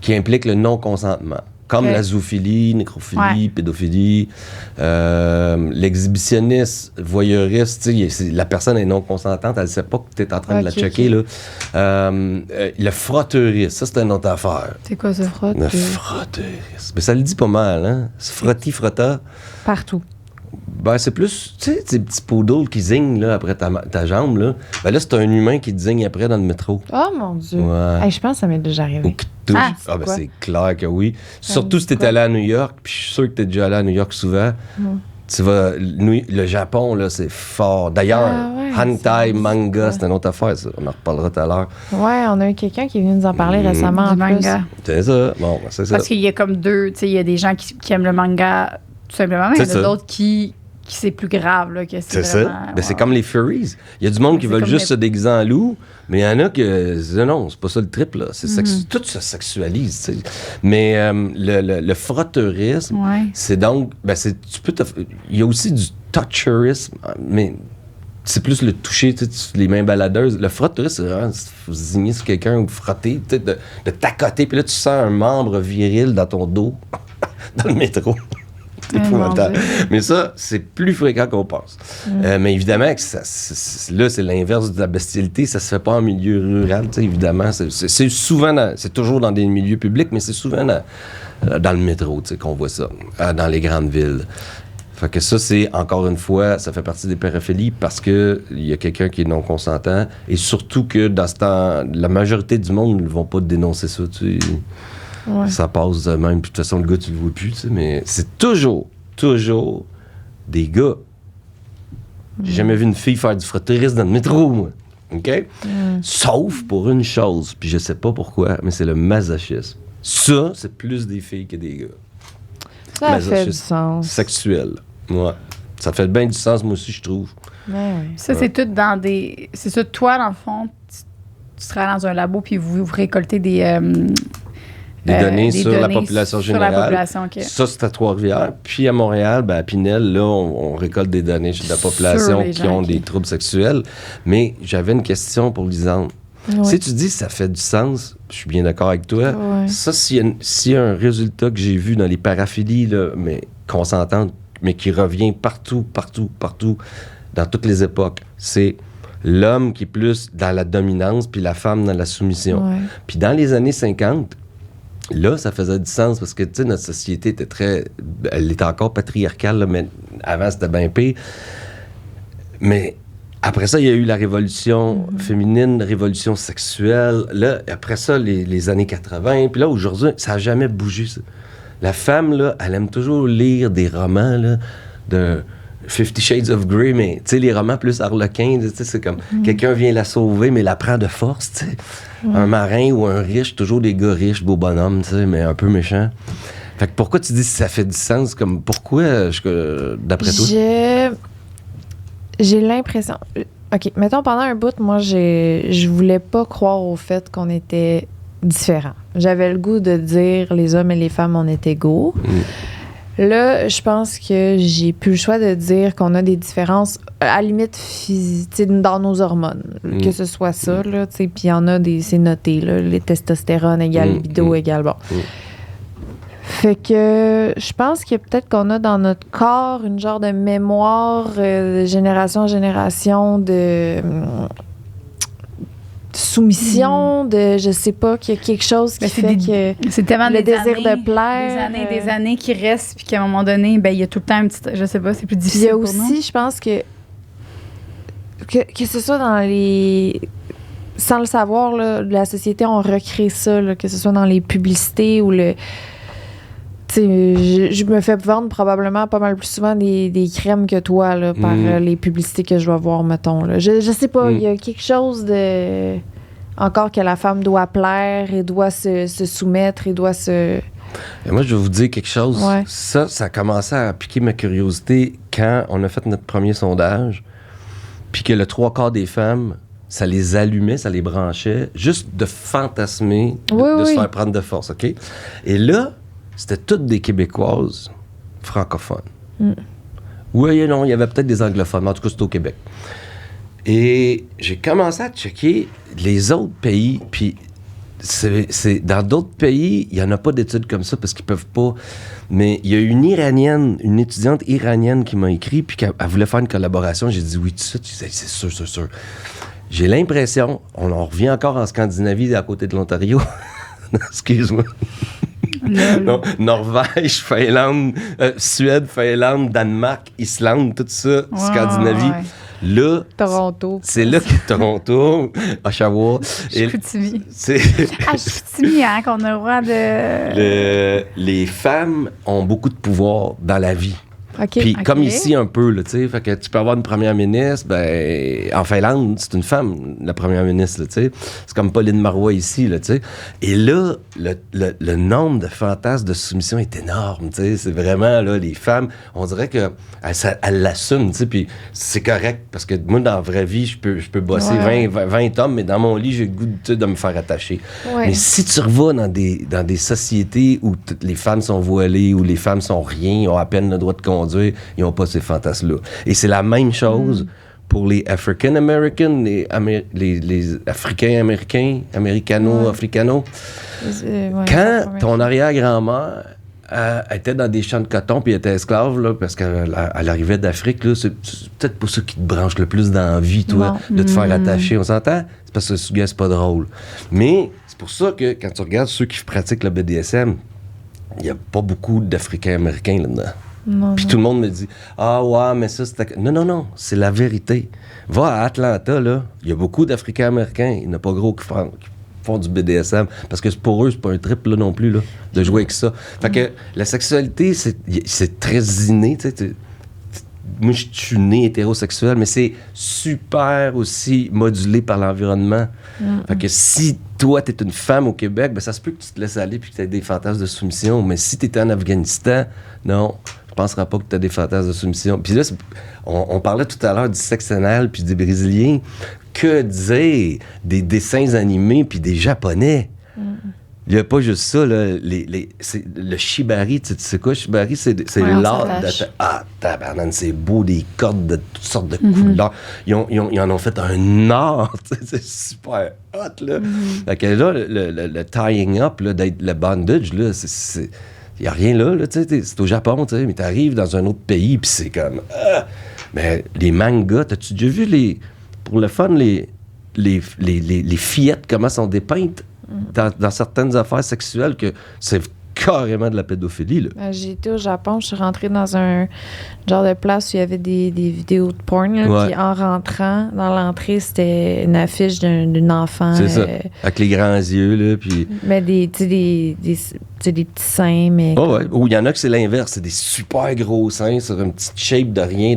implique le non-consentement. Comme la zoophilie, nécrophilie, pédophilie, l'exhibitionnisme, voyeuriste, la personne est non consentante, elle ne sait pas que tu es en train de la checker. Là. Le frotteurisme, ça c'est une autre affaire. C'est quoi ça? Le frotteurisme. Mais ça le dit pas mal, hein? Frotta. Partout. Ben, c'est plus, tu sais, ces petits poodles qui zignent là, après ta jambe. Là. Ben là, c'est un humain qui te zigne après dans le métro. Oh mon Dieu. Ouais. Hey, je pense que ça m'est déjà arrivé. Ou qui touche. Ben c'est clair que oui. Surtout si t'es allé à New York, puis je suis sûr que t'es déjà allé à New York souvent. Tu vas. Le Japon, là, c'est fort. D'ailleurs, hentai, manga, c'est une autre affaire, ça. On en reparlera tout à l'heure. Ouais, on a eu quelqu'un qui est venu nous en parler récemment. Du manga. C'est ça. Bon, c'est ça. Parce qu'il y a comme deux. Tu sais, il y a des gens qui aiment le manga tout simplement, mais il y en a d'autres qui c'est plus grave. Là, que c'est ça. Ben, c'est comme les furries. Il y a du monde qui veulent juste se déguiser en loup, mais il y en a que non, c'est pas ça le trip. Là. Tout se sexualise. T'sais. Mais le frotteurisme, c'est donc... Ben, il y a aussi du toucherisme, mais c'est plus le toucher, les mains baladeuses. Le frotteurisme, c'est vraiment zigner sur quelqu'un ou frotter, de t'accoter, puis là, tu sens un membre viril dans ton dos, dans le métro. C'est épouvantable. Mais ça, c'est plus fréquent qu'on pense. Mais évidemment, que là, c'est l'inverse de la bestialité. Ça se fait pas en milieu rural, évidemment. C'est souvent, c'est toujours dans des milieux publics, mais c'est souvent dans le métro qu'on voit ça, dans les grandes villes. Fait que ça, c'est, encore une fois, ça fait partie des paraphilies parce qu'il y a quelqu'un qui est non consentant et surtout que dans ce temps, la majorité du monde ne vont pas dénoncer ça, tu sais. Ouais. Ça passe même, puis de toute façon, le gars, tu le vois plus, tu sais, mais c'est toujours des gars. J'ai jamais vu une fille faire du frottérisme dans le métro, moi. OK? Sauf pour une chose, puis je sais pas pourquoi, mais c'est le masochisme. Ça, c'est plus des filles que des gars. Ça fait du sens. Sexuel. Ouais. Ça fait bien du sens, moi aussi, je trouve. Ouais. Ça, c'est tout dans des... C'est ça, toi, dans le fond, tu travailles dans un labo, puis vous récoltez des données sur la population générale. Sur la population, OK. Ça, c'est à Trois-Rivières. Puis à Montréal, à Pinel, là, on récolte des données sur la population qui ont des troubles sexuels. Mais j'avais une question pour Lisande. Oui. Si tu dis que ça fait du sens, je suis bien d'accord avec toi. Oui. Ça, s'il y a un résultat que j'ai vu dans les paraphilies, là, mais consentantes, mais qui revient partout, dans toutes les époques, c'est l'homme qui est plus dans la dominance, puis la femme dans la soumission. Oui. Puis dans les années 50, là, ça faisait du sens parce que, tu sais, notre société était elle était encore patriarcale, là, mais avant, c'était bien pire. Mais après ça, il y a eu la révolution féminine, révolution sexuelle. Là, après ça, les années 80. Puis là, aujourd'hui, ça n'a jamais bougé, ça. La femme, là, elle aime toujours lire des romans, là, de 50 Shades of Grey, mais, tu sais, les romans plus harlequins, tu sais, c'est comme quelqu'un vient la sauver, mais la prend de force, tu sais. Un marin ou un riche, toujours des gars riches, beaux bonhommes, tu sais, mais un peu méchants. Fait que pourquoi tu dis que ça fait du sens? Comme, pourquoi, d'après toi? J'ai l'impression... OK, mettons, pendant un bout, moi, je voulais pas croire au fait qu'on était différents. J'avais le goût de dire les hommes et les femmes, on est égaux. Là, je pense que j'ai plus le choix de dire qu'on a des différences, à la limite, dans nos hormones. Que ce soit ça, là, tu sais, puis il y en a c'est noté, là, les testostérone égale libido égale, bon. Fait que je pense que peut-être qu'on a dans notre corps une genre de mémoire de génération en génération de soumission, de je sais pas, qu'il y a quelque chose qui fait que c'est tellement le désir de plaire. Des années qui restent, puis qu'à un moment donné, ben il y a tout le temps un petit... Je sais pas, c'est plus difficile pour nous. Il y a aussi, je pense que ce soit dans les... Sans le savoir, là, la société, on recrée ça, là, que ce soit dans les publicités ou le... Je me fais vendre probablement pas mal plus souvent des crèmes que toi là, par les publicités que je vais voir, mettons. Là. Je sais pas, il y a quelque chose de... Encore que la femme doit plaire et doit se soumettre et doit se... Et moi, je vais vous dire quelque chose. Ouais. Ça a commencé à piquer ma curiosité quand on a fait notre premier sondage, puis que le 3/4 des femmes, ça les allumait, ça les branchait, juste de fantasmer, de se faire prendre de force, OK? Et là, c'était toutes des Québécoises francophones. Oui, non, il y avait peut-être des anglophones, mais en tout cas, c'était au Québec. Et j'ai commencé à checker les autres pays, puis dans d'autres pays, il n'y en a pas d'études comme ça parce qu'ils peuvent pas. Mais il y a une étudiante iranienne qui m'a écrit, puis qu'elle voulait faire une collaboration. J'ai dit oui, tout ça. C'est sûr. J'ai l'impression, on en revient encore en Scandinavie, à côté de l'Ontario. Excuse-moi. Non, Norvège, Finlande, Suède, Finlande, Danemark, Islande, tout ça, Scandinavie. Ouais. Là, Toronto. C'est là que Toronto, Oshawa. Chicoutimi. Chicoutimi, hein, qu'on a le droit de... Les femmes ont beaucoup de pouvoir dans la vie. Okay. Puis comme ici un peu, tu sais, fait que tu peux avoir une première ministre, ben en Finlande, c'est une femme, la première ministre, tu sais. C'est comme Pauline Marois ici, tu sais. Et là, le nombre de fantasmes de soumission est énorme, tu sais. C'est vraiment, là, les femmes, on dirait qu'elles l'assument, tu sais, puis c'est correct, parce que moi, dans la vraie vie, je peux bosser 20 hommes, mais dans mon lit, j'ai le goût de me faire attacher. Ouais. Mais si tu revas dans des sociétés où les femmes sont voilées, où les femmes sont rien, ils ont à peine le droit de conduire, ils n'ont pas ces fantasmes-là. Et c'est la même chose pour les African Americans, les Africains américains, Americano-Africano. Quand ton arrière-grand-mère elle était dans des champs de coton, puis elle était esclave, là, parce qu'elle arrivait d'Afrique. Là, c'est peut-être pas ça qui te branche le plus dans la vie, toi, de te faire attacher. On s'entend? C'est parce que ce gars, c'est pas drôle. Mais c'est pour ça que quand tu regardes ceux qui pratiquent le BDSM, il n'y a pas beaucoup d'Africains-Américains là-dedans. Puis tout le monde me dit « Ah ouais, mais ça, c'est... » Non, c'est la vérité. Va à Atlanta, là, il y a beaucoup d'Africains-Américains. Il n'y en a pas gros qui font du BDSM. Parce que pour eux, c'est pas un trip là, non plus, là, de jouer avec ça. Fait que la sexualité, c'est très inné. Moi, je suis né hétérosexuel, mais c'est super aussi modulé par l'environnement. Fait que si toi, t'es une femme au Québec, ben ça se peut que tu te laisses aller puis que tu aies des fantasmes de soumission. Mais si t'étais en Afghanistan, non, je penserais pas que tu as des fantasmes de soumission. Puis là, on parlait tout à l'heure du sexe anal puis des Brésiliens. Que dire des dessins animés puis des Japonais? Il n'y a pas juste ça, là. C'est le shibari, tu sais quoi, shibari, c'est l'art de... Ah, tabarnane, c'est beau, des cordes de toutes sortes de couleurs. Ils en ont fait un art, c'est super hot, là. Fait que là, le tying up, là, le bondage, là, il n'y a rien là, tu sais, c'est au Japon, tu sais, mais tu arrives dans un autre pays, puis c'est comme... mais les mangas, t'as-tu déjà vu pour le fun, les fillettes, comment sont dépeintes? Dans certaines affaires sexuelles que c'est carrément de la pédophilie, là. J'ai été au Japon, je suis rentrée dans un genre de place où il y avait des vidéos de porn, là, puis en rentrant dans l'entrée, c'était une affiche d'une enfant. C'est ça, avec les grands yeux, là, puis... Mais des petits seins, mais... Oh, ouais. Ou il y en a que c'est l'inverse, c'est des super gros seins sur une petite shape de rien.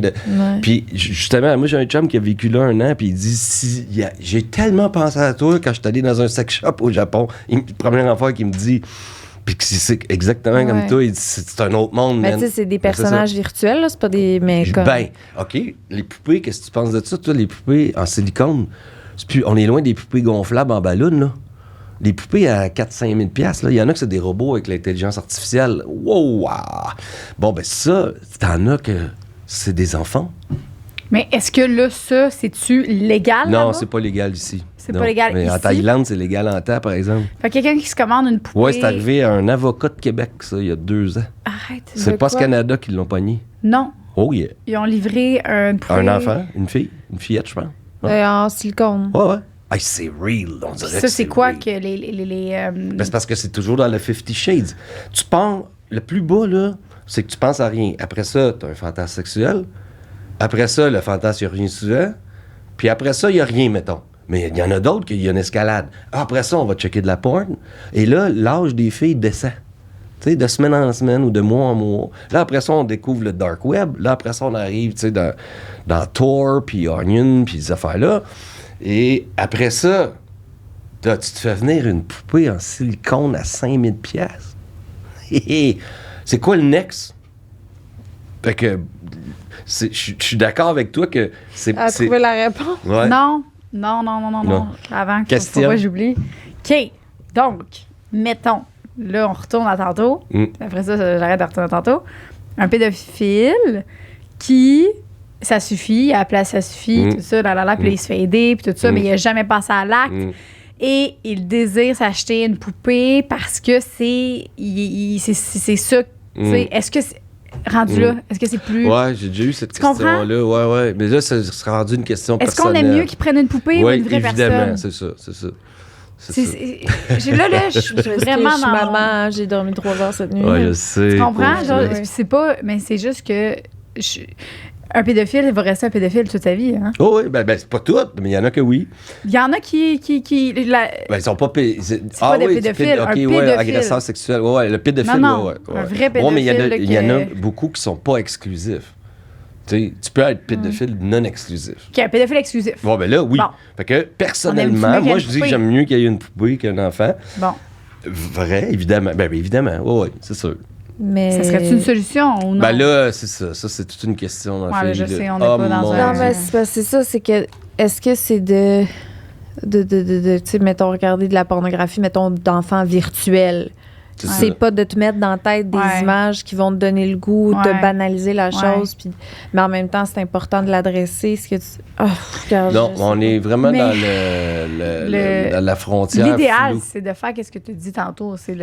Puis justement, moi, j'ai un chum qui a vécu là 1 an, puis il dit, j'ai tellement pensé à toi quand je suis allé dans un sex shop au Japon. La première affaire qu'il me dit... Puis c'est exactement comme toi, il dit, c'est un autre monde, mais tu sais, c'est des personnages virtuels, là, c'est pas des... Ben, OK, les poupées, qu'est-ce que tu penses de ça, toi, les poupées en silicone? On est loin des poupées gonflables en ballon, là. Les poupées à 4-5 000 $, là, il y en a que c'est des robots avec l'intelligence artificielle. Wow! Bon, ben ça, t'en as que c'est des enfants. Mais est-ce que là, ça, c'est-tu légal? Non, c'est pas légal ici. C'est pas légal mais ici? En Thaïlande, c'est légal en terre, par exemple. Fait que quelqu'un qui se commande une poupée... Oui, c'est arrivé à un avocat de Québec, ça, il y a 2 ans. Arrête. C'est pas ce Canada qui l'ont pogné. Non. Oh yeah. Ils ont livré une poupée... Un enfant, une fillette, je pense. En silicone. Ouais. Hey, c'est real, on dirait. Ça, c'est quoi real. que les Ben, c'est parce que c'est toujours dans le 50 Shades. Tu penses... Le plus bas, là, c'est que tu penses à rien. Après ça, t'as un fantasme sexuel. Après ça, le fantasme, il n'y a rien souvent. Puis après ça, il n'y a rien, mettons. Mais il y en a d'autres qu'il y a une escalade. Après ça, on va checker de la porn. Et là, l'âge des filles descend. Tu sais, de semaine en semaine ou de mois en mois. Là, après ça, on découvre le dark web. Là, après ça, on arrive, tu sais, dans Tor, puis Onion, puis ces affaires-là. Et après ça, tu te fais venir une poupée en silicone à 5 000 $. C'est quoi le next? Fait que... Je suis d'accord avec toi que c'est... trouver la réponse? Ouais. Non. Avant que Question. J'oublie. OK. Donc, mettons, là, on retourne à tantôt. Après ça, j'arrête de retourner à tantôt. Un pédophile qui... Ça suffit, à la place, ça suffit, tout ça, puis il se fait aider, puis tout ça, mais il n'a jamais passé à l'acte. Et il désire s'acheter une poupée parce que c'est ça. Est-ce que c'est... Rendu là, est-ce que c'est plus... Ouais, j'ai déjà eu cette question-là. Ouais. Mais là, ça serait rendu une question personnelle. Est-ce qu'on aime mieux qu'ils prennent une poupée ou une vraie évidemment, personne? c'est ça. Là, je suis vraiment je suis maman, j'ai dormi 3 heures cette nuit. Ouais, je sais. Tu comprends? C'est pas... Mais c'est juste que... Un pédophile, il va rester un pédophile toute sa vie. Hein? Oh oui, ben c'est pas tout, mais il y en a que oui. Il y en a qui ils sont pas... C'est pas des pédophiles, un pédophile. Agresseur sexuel. Ouais, le pédophile, non, un vrai pédophile. Mais il y en a beaucoup qui sont pas exclusifs. Tu peux être pédophile non exclusif. Qui est un pédophile exclusif. Bon, ben là, oui. Bon. Fait que, personnellement, moi, je dis que j'aime mieux qu'il y ait une poupée qu'un enfant. Bon. Vrai, évidemment. Ben évidemment, oui, c'est sûr. Mais... Ça serait une solution ou non? Ben là, c'est ça. Ça, c'est toute une question. Ouais, je sais, on n'est pas dans un... Non, mais c'est ça, c'est que... Est-ce que c'est de tu sais, mettons, regarder de la pornographie, mettons, d'enfants virtuels? C'est pas de te mettre dans la tête des images qui vont te donner le goût, de banaliser la chose, puis, mais en même temps, c'est important de l'adresser. Ce que regarde, non, on est vraiment dans dans la frontière. L'idéal, c'est de faire ce que tu dis tantôt, c'est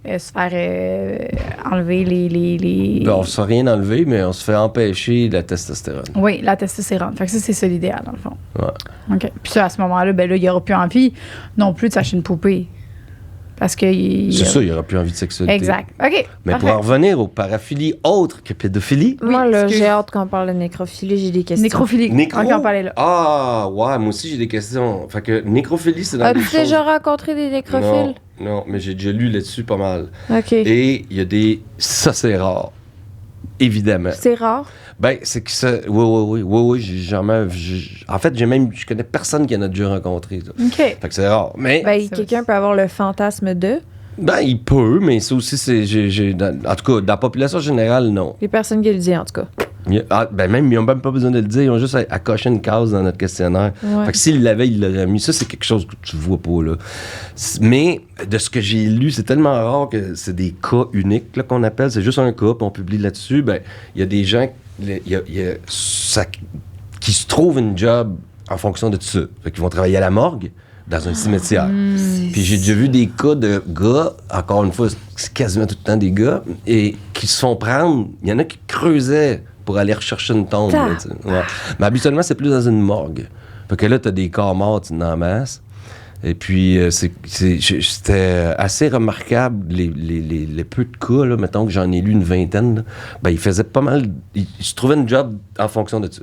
se faire enlever les... Ben, on se fait rien enlever, mais on se fait empêcher la testostérone. Oui, la testostérone. Fait que ça, c'est ça l'idéal, dans le fond. Ouais. OK. Puis ça, à ce moment-là, ben là, il n'y aura plus envie non plus de s'acheter une poupée. Parce que... C'est ça, il n'y aura plus envie de sexualité. Exact. OK. Mais parfait. pour en revenir aux paraphilies autres que pédophilie... Moi, là, excuse. j'ai hâte qu'on parle de nécrophilie, j'ai des questions. Nécrophilie. Nécro? OK, on parlait là. Ah, ouais, moi aussi j'ai des questions. Fait que nécrophilie, c'est dans des As-tu choses... déjà rencontré des nécrophiles? Non, mais j'ai déjà lu là-dessus pas mal. OK. Et il y a des... Ça, c'est rare. Évidemment. C'est rare? Ben, c'est que ça... Oui, j'ai jamais... En fait, je connais personne qui en a déjà rencontré. Ça. OK. Fait que c'est rare. Mais... Ben, quelqu'un peut avoir le fantasme de... Ben, il peut, mais ça aussi, c'est... en tout cas, dans la population générale, non. Les personnes qui le disent, en tout cas. Même, ils n'ont même pas besoin de le dire. Ils ont juste à cocher une case dans notre questionnaire. Ouais. Fait que s'ils l'avaient, ils l'auraient mis. Ça, c'est quelque chose que tu vois pas, là. Mais de ce que j'ai lu, c'est tellement rare que c'est des cas uniques, là, qu'on appelle. C'est juste un cas, puis on publie là-dessus. Ben, il y a des gens qui se trouvent une job en fonction de tout ça. Fait qu'ils vont travailler à la morgue, dans un cimetière. Puis j'ai déjà vu des cas de gars, encore une fois, c'est quasiment tout le temps des gars, et qui se font prendre. Il y en a qui creusaient pour aller rechercher une tombe. Là, ouais. Mais habituellement, c'est plus dans une morgue. Fait que là, t'as des corps morts en masse. Et puis, c'était assez remarquable, les peu de cas, là, mettons que j'en ai lu une vingtaine, là, ben, ils faisaient pas mal... Ils se trouvaient une job en fonction de ça.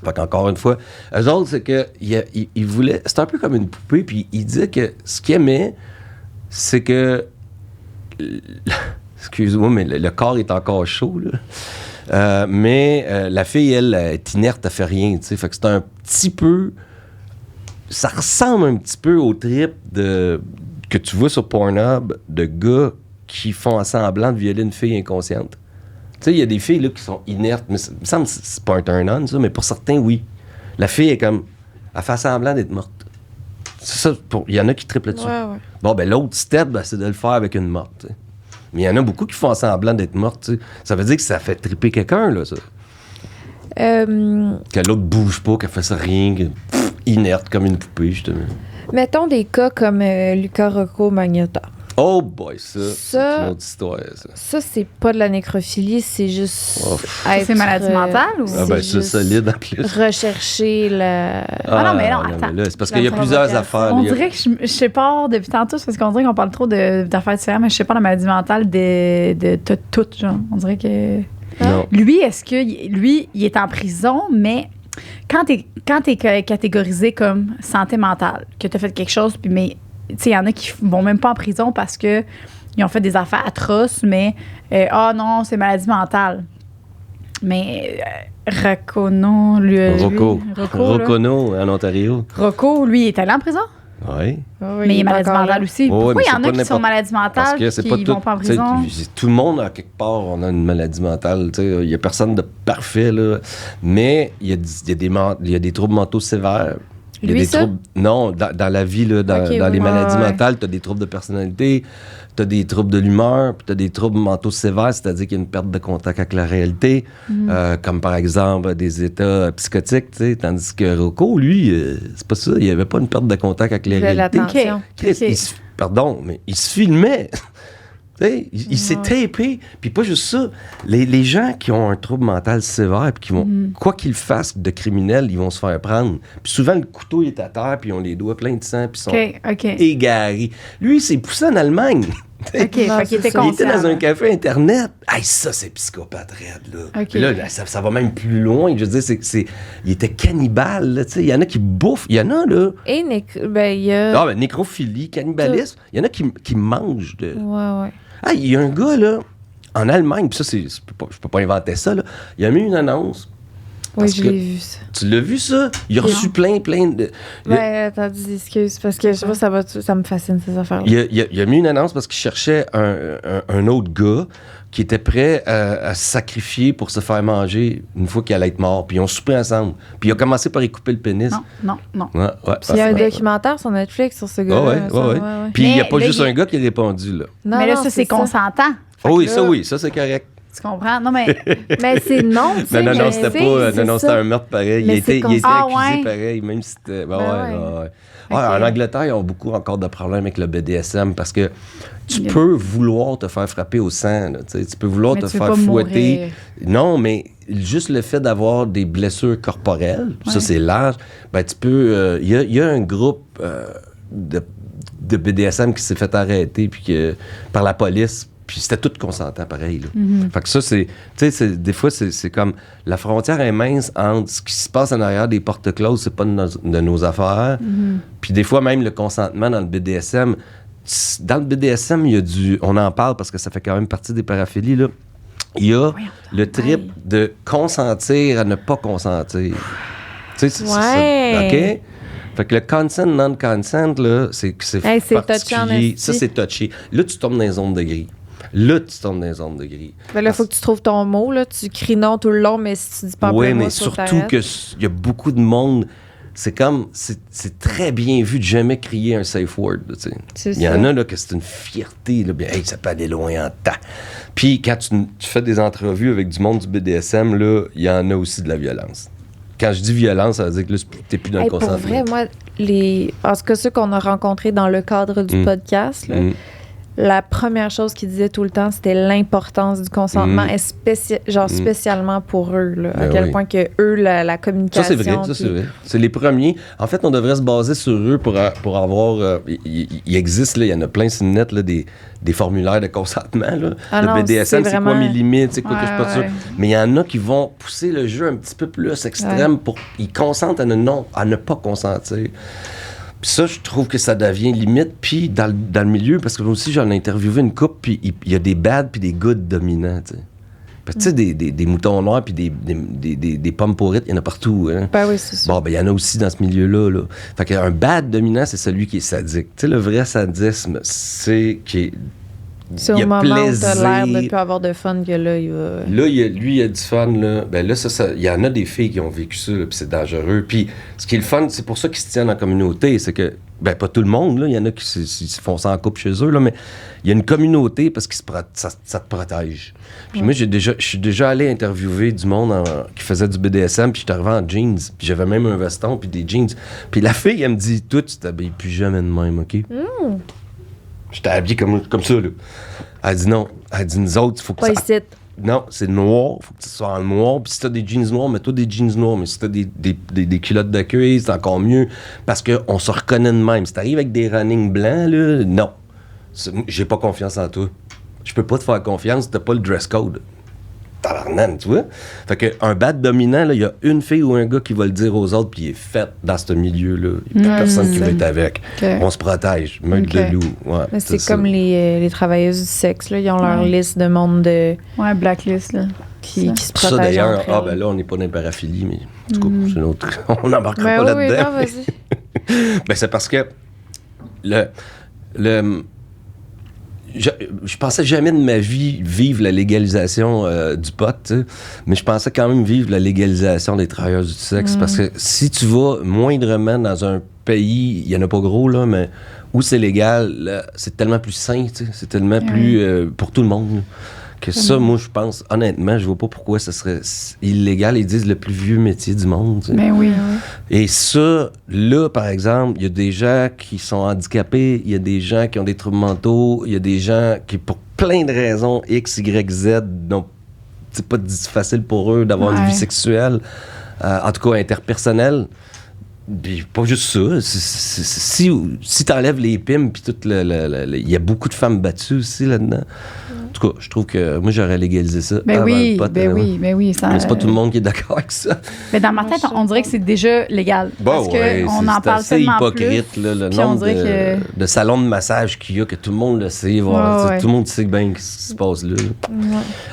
Fait qu'encore une fois, eux autres, c'est que ils voulaient... C'était un peu comme une poupée, puis ils disaient que ce qu'ils aimaient, c'est que... Excuse-moi, mais le corps est encore chaud, là. Mais la fille, elle, est inerte, elle fait rien, tu sais. Fait que c'est un petit peu... Ça ressemble un petit peu au trip que tu vois sur Pornhub de gars qui font semblant de violer une fille inconsciente. Tu sais, il y a des filles là, qui sont inertes, mais ça me semble que c'est pas un turn-on, ça, mais pour certains, oui. La fille est comme... Elle fait semblant d'être morte. C'est ça, il y en a qui triplent dessus. Ouais. Bon, ben l'autre step, ben, c'est de le faire avec une morte, t'sais. Mais il y en a beaucoup qui font semblant d'être morte, t'sais. Ça veut dire que ça fait tripper quelqu'un, là, ça. Que l'autre bouge pas, qu'elle fasse rien, inerte comme une poupée, justement. Mettons des cas comme Luca Rocco Magnotta. Oh boy, ça c'est une autre histoire, ça. Ça, c'est pas de la nécrophilie, c'est juste... C'est maladie mentale ou... Ah ben, c'est solide en plus. Rechercher la... Ah non, mais non, attends. Mais là, c'est parce qu'il y a plusieurs affaires. On dirait que je sépare depuis tantôt, c'est parce qu'on dirait qu'on parle trop d'affaires différentes, mais je sais pas la maladie mentale de tout, genre. On dirait que... Non. Lui, est-ce que... Lui, il est en prison, mais... Quand t'es catégorisé comme santé mentale, que t'as fait quelque chose, puis mais... Tu sais, il y en a qui vont même pas en prison parce que ils ont fait des affaires atroces, mais non, c'est maladie mentale. Mais Rocco, en Ontario. Rocco, lui, il est allé en prison? Oui. Mais il est maladie mentale aussi. Pourquoi il y en a qui sont maladie mentale et qui vont pas en prison? Tout le monde, à quelque part, on a une maladie mentale. Il n'y a personne de parfait, là. Mais il y a des troubles mentaux sévères. Il y a des troubles. Non, dans la vie, là, dans les maladies mentales, tu as des troubles de personnalité, tu as des troubles de l'humeur, puis tu as des troubles mentaux sévères, c'est-à-dire qu'il y a une perte de contact avec la réalité, comme par exemple des états psychotiques, tu sais, tandis que Rocco, lui, c'est pas ça, il n'y avait pas une perte de contact avec la réalité. Pardon, mais il se filmait. Il s'est tapé. Puis pas juste ça. Les gens qui ont un trouble mental sévère, puis qui vont, quoi qu'ils fassent de criminel, ils vont se faire prendre. Puis souvent, le couteau est à terre, puis ils ont les doigts pleins de sang, puis ils sont égarés. Lui, il s'est poussé en Allemagne. Fait qu'il était conscient. Il était dans un café Internet. Hey, ça, c'est psychopathe raide, là. Puis là, ça va même plus loin. Je veux dire, il était cannibale, là, tu sais. Il y en a qui bouffent. Il y en a, là. Et il y a... nécrophilie, cannibalisme. Il y en a qui mangent de... Ouais. Ah, il y a un gars, là, en Allemagne, puis ça, je peux pas inventer ça, là. Il a mis une annonce. Oui, je l'ai vu, ça. Tu l'as vu, ça? Il a reçu plein de... Attends, excuse, parce que je sais pas, ça me fascine, ces affaires-là. Il a mis une annonce parce qu'il cherchait un autre gars qui était prêt à se sacrifier pour se faire manger une fois qu'il allait être mort. Puis ils ont soupé ensemble. Puis il a commencé par y couper le pénis. Non. Ouais, il y a un documentaire sur Netflix sur ce gars-là. Ouais. Puis il n'y a pas juste un gars qui a répondu, là. Mais là, ça, c'est consentant. Oui, ça, c'est correct. Tu comprends? Non, mais... mais c'est non, tu sais. Non, c'était pas... Non, c'était un meurtre pareil. Il a été accusé ouais. pareil, même si c'était... ouais. En Angleterre, ils ont beaucoup encore de problèmes avec le BDSM parce que tu peux vouloir te faire frapper au sang. Là, tu peux vouloir te faire fouetter. Mourir. Non, mais juste le fait d'avoir des blessures corporelles, ça c'est large, ben tu peux... Il y a un groupe de BDSM qui s'est fait arrêter par la police. Puis c'était tout consentant, pareil. Là. Fait que ça, c'est... Tu sais, des fois, c'est comme... La frontière est mince entre ce qui se passe en arrière des portes closes, c'est pas de nos affaires. Puis des fois, même le consentement dans le BDSM... Dans le BDSM, il y a du... On en parle parce que ça fait quand même partie des paraphilies, là. Il y a le trip de consentir à ne pas consentir. Tu sais, c'est ça. OK? Fait que le consent, non-consent, là, c'est particulier. Ça, c'est touché. Là, tu tombes dans les zones de gris. Ben là, il faut que tu trouves ton mot, là. Tu cries non tout le long, mais si tu dis pas oui, mais surtout qu'il y a beaucoup de monde... C'est très bien vu de jamais crier un safe word. Il y en a là, que c'est une fierté. Là, bien, hey, ça peut aller loin en temps. Puis quand tu fais des entrevues avec du monde du BDSM, là, il y en a aussi de la violence. Quand je dis violence, ça veut dire que là, t'es plus dans le consentement. Pour vrai, moi, en tout cas, ceux qu'on a rencontrés dans le cadre du podcast, là, la première chose qu'ils disaient tout le temps, c'était l'importance du consentement, spécialement pour eux, là, à quel point que eux, la communication... Ça, c'est vrai. C'est les premiers. En fait, on devrait se baser sur eux pour avoir... il existe, là, il y en a plein sur le net, là, des formulaires de consentement. Là. Le BDSM, c'est quoi mes limites, c'est quoi que je peux pas sûr. Mais il y en a qui vont pousser le jeu un petit peu plus extrême pour... Ils consentent à ne pas consentir. Puis ça, je trouve que ça devient limite. Puis dans le milieu, parce que moi aussi, j'en ai interviewé une couple, puis il y a des bad puis des good dominants, tu sais. Puis tu sais, des moutons noirs puis des pommes pourrites, il y en a partout, hein. Ben oui, c'est ça. Bon, ben il y en a aussi dans ce milieu-là, là. Fait qu'un bad dominant, c'est celui qui est sadique. Tu sais, le vrai sadisme, c'est qui c'est au moment où t'as l'air de plus avoir de fun que là, il va... Là, lui, il a du fun, là. Ben là, il y en a des filles qui ont vécu ça, là, puis c'est dangereux. Puis ce qui est le fun, c'est pour ça qu'ils se tiennent en communauté, c'est que, ben pas tout le monde, là, il y en a qui se font ça en couple chez eux, là, mais il y a une communauté parce que ça te protège. Puis moi, je suis déjà allé interviewer du monde qui faisait du BDSM, puis j'étais arrivé en jeans, puis j'avais même un veston, puis des jeans. Puis la fille, elle me dit, toi, tu t'habilles plus jamais de même, OK? J'étais habillé comme ça, là. Elle dit non. Elle dit, nous autres, il faut que ça... Non, c'est noir. Il faut que tu sois en noir. Puis si t'as des jeans noirs, mets-toi des jeans noirs. Mais si t'as des culottes de cuir, c'est encore mieux. Parce qu'on se reconnaît de même. Si t'arrives avec des running blancs, là, non. J'ai pas confiance en toi. Je peux pas te faire confiance, t'as pas le dress code. Tabarnane, tu vois? Fait qu'un bad dominant, il y a une fille ou un gars qui va le dire aux autres, puis il est fait dans ce milieu-là. Il n'y a personne qui veut être avec. On se protège. Meute de loup. Ouais, mais c'est comme les travailleuses du sexe, là. Ils ont leur liste de monde de... Ouais, blacklist, là. Qui se protègent. Ça, d'ailleurs, ben là, on n'est pas dans les paraphilies, mais en tout cas, c'est une autre... On n'embarquera pas là-dedans. Oui, vas-y. Ben, c'est parce que je pensais jamais de ma vie vivre la légalisation du pot, t'sais, mais je pensais quand même vivre la légalisation des travailleurs du sexe, parce que si tu vas moindrement dans un pays, il y en a pas gros, là, mais où c'est légal, là, c'est tellement plus sain, c'est tellement plus pour tout le monde. Là, que ça, moi, je pense, honnêtement, je vois pas pourquoi ça serait illégal. Ils disent le plus vieux métier du monde. T'sais. Ben oui. Et ça, là, par exemple, il y a des gens qui sont handicapés, il y a des gens qui ont des troubles mentaux, il y a des gens qui, pour plein de raisons, X, Y, Z, donc c'est pas facile pour eux d'avoir une vie sexuelle, en tout cas interpersonnelle. Puis pas juste ça. Si t'enlèves les pimes, puis tout il y a beaucoup de femmes battues aussi là-dedans. En tout cas, je trouve que moi, j'aurais légalisé ça. Ben oui. Ça, mais c'est pas tout le monde qui est d'accord avec ça. Mais dans ma tête, on dirait que c'est déjà légal. Parce qu'on en parle tellement hypocrite, plus. Là, le nombre de salons de massage qu'il y a, que tout le monde le sait. Tout le monde sait bien ce qui se passe là.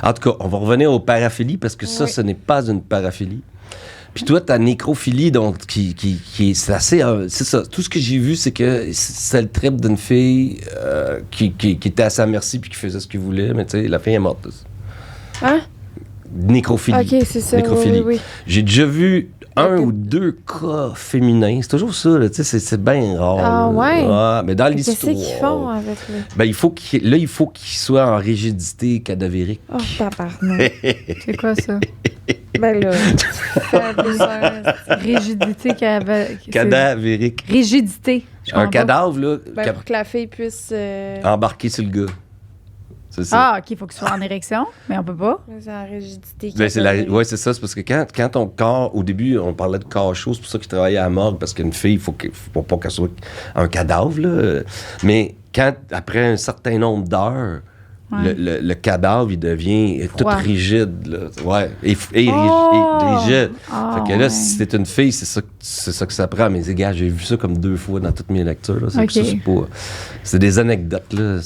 En tout cas, on va revenir aux paraphilies, parce que ça, ce n'est pas une paraphilie. Puis toi, ta nécrophilie, donc, qui c'est assez... c'est ça. Tout ce que j'ai vu, c'est que c'est le trip d'une fille qui était à sa merci puis qui faisait ce qu'elle voulait. Mais tu sais, la fille est morte. Hein? nécrophilie. OK, c'est ça. Nécrophilie. Oui. J'ai déjà vu un ou deux cas féminins. C'est toujours ça, là, tu sais, c'est bien rare. Ah, ouais? Ouais, mais dans l'histoire... Qu'est-ce qu'ils font avec le... Ben, il faut qu'il soit en rigidité cadavérique. Oh, tabarnak. C'est quoi ça? Ben là, Rigidité Cadavérique. Rigidité. Je Un comprends pas. cadavre, là, ben, pour que la fille puisse... embarquer sur le gars. C'est ça. Ah, OK, il faut que tu sois en érection, mais on peut pas. C'est en rigidité. Ben, ouais, c'est ça. C'est parce que quand ton corps, au début, on parlait de corps chaud, c'est pour ça qu'il travaillait à la morgue, parce qu'une fille, il faut pas qu'elle soit un cadavre, là. Mais après un certain nombre d'heures, Ouais. le cadavre, il devient tout Froid. rigide, là. Ouais. Et Oh! rigide. Ah, Fait que là, ouais. si c'est une fille, c'est ça que ça prend. Mais les gars, j'ai vu ça comme 2 fois dans toutes mes lectures, là. Ok. C'est des anecdotes, là.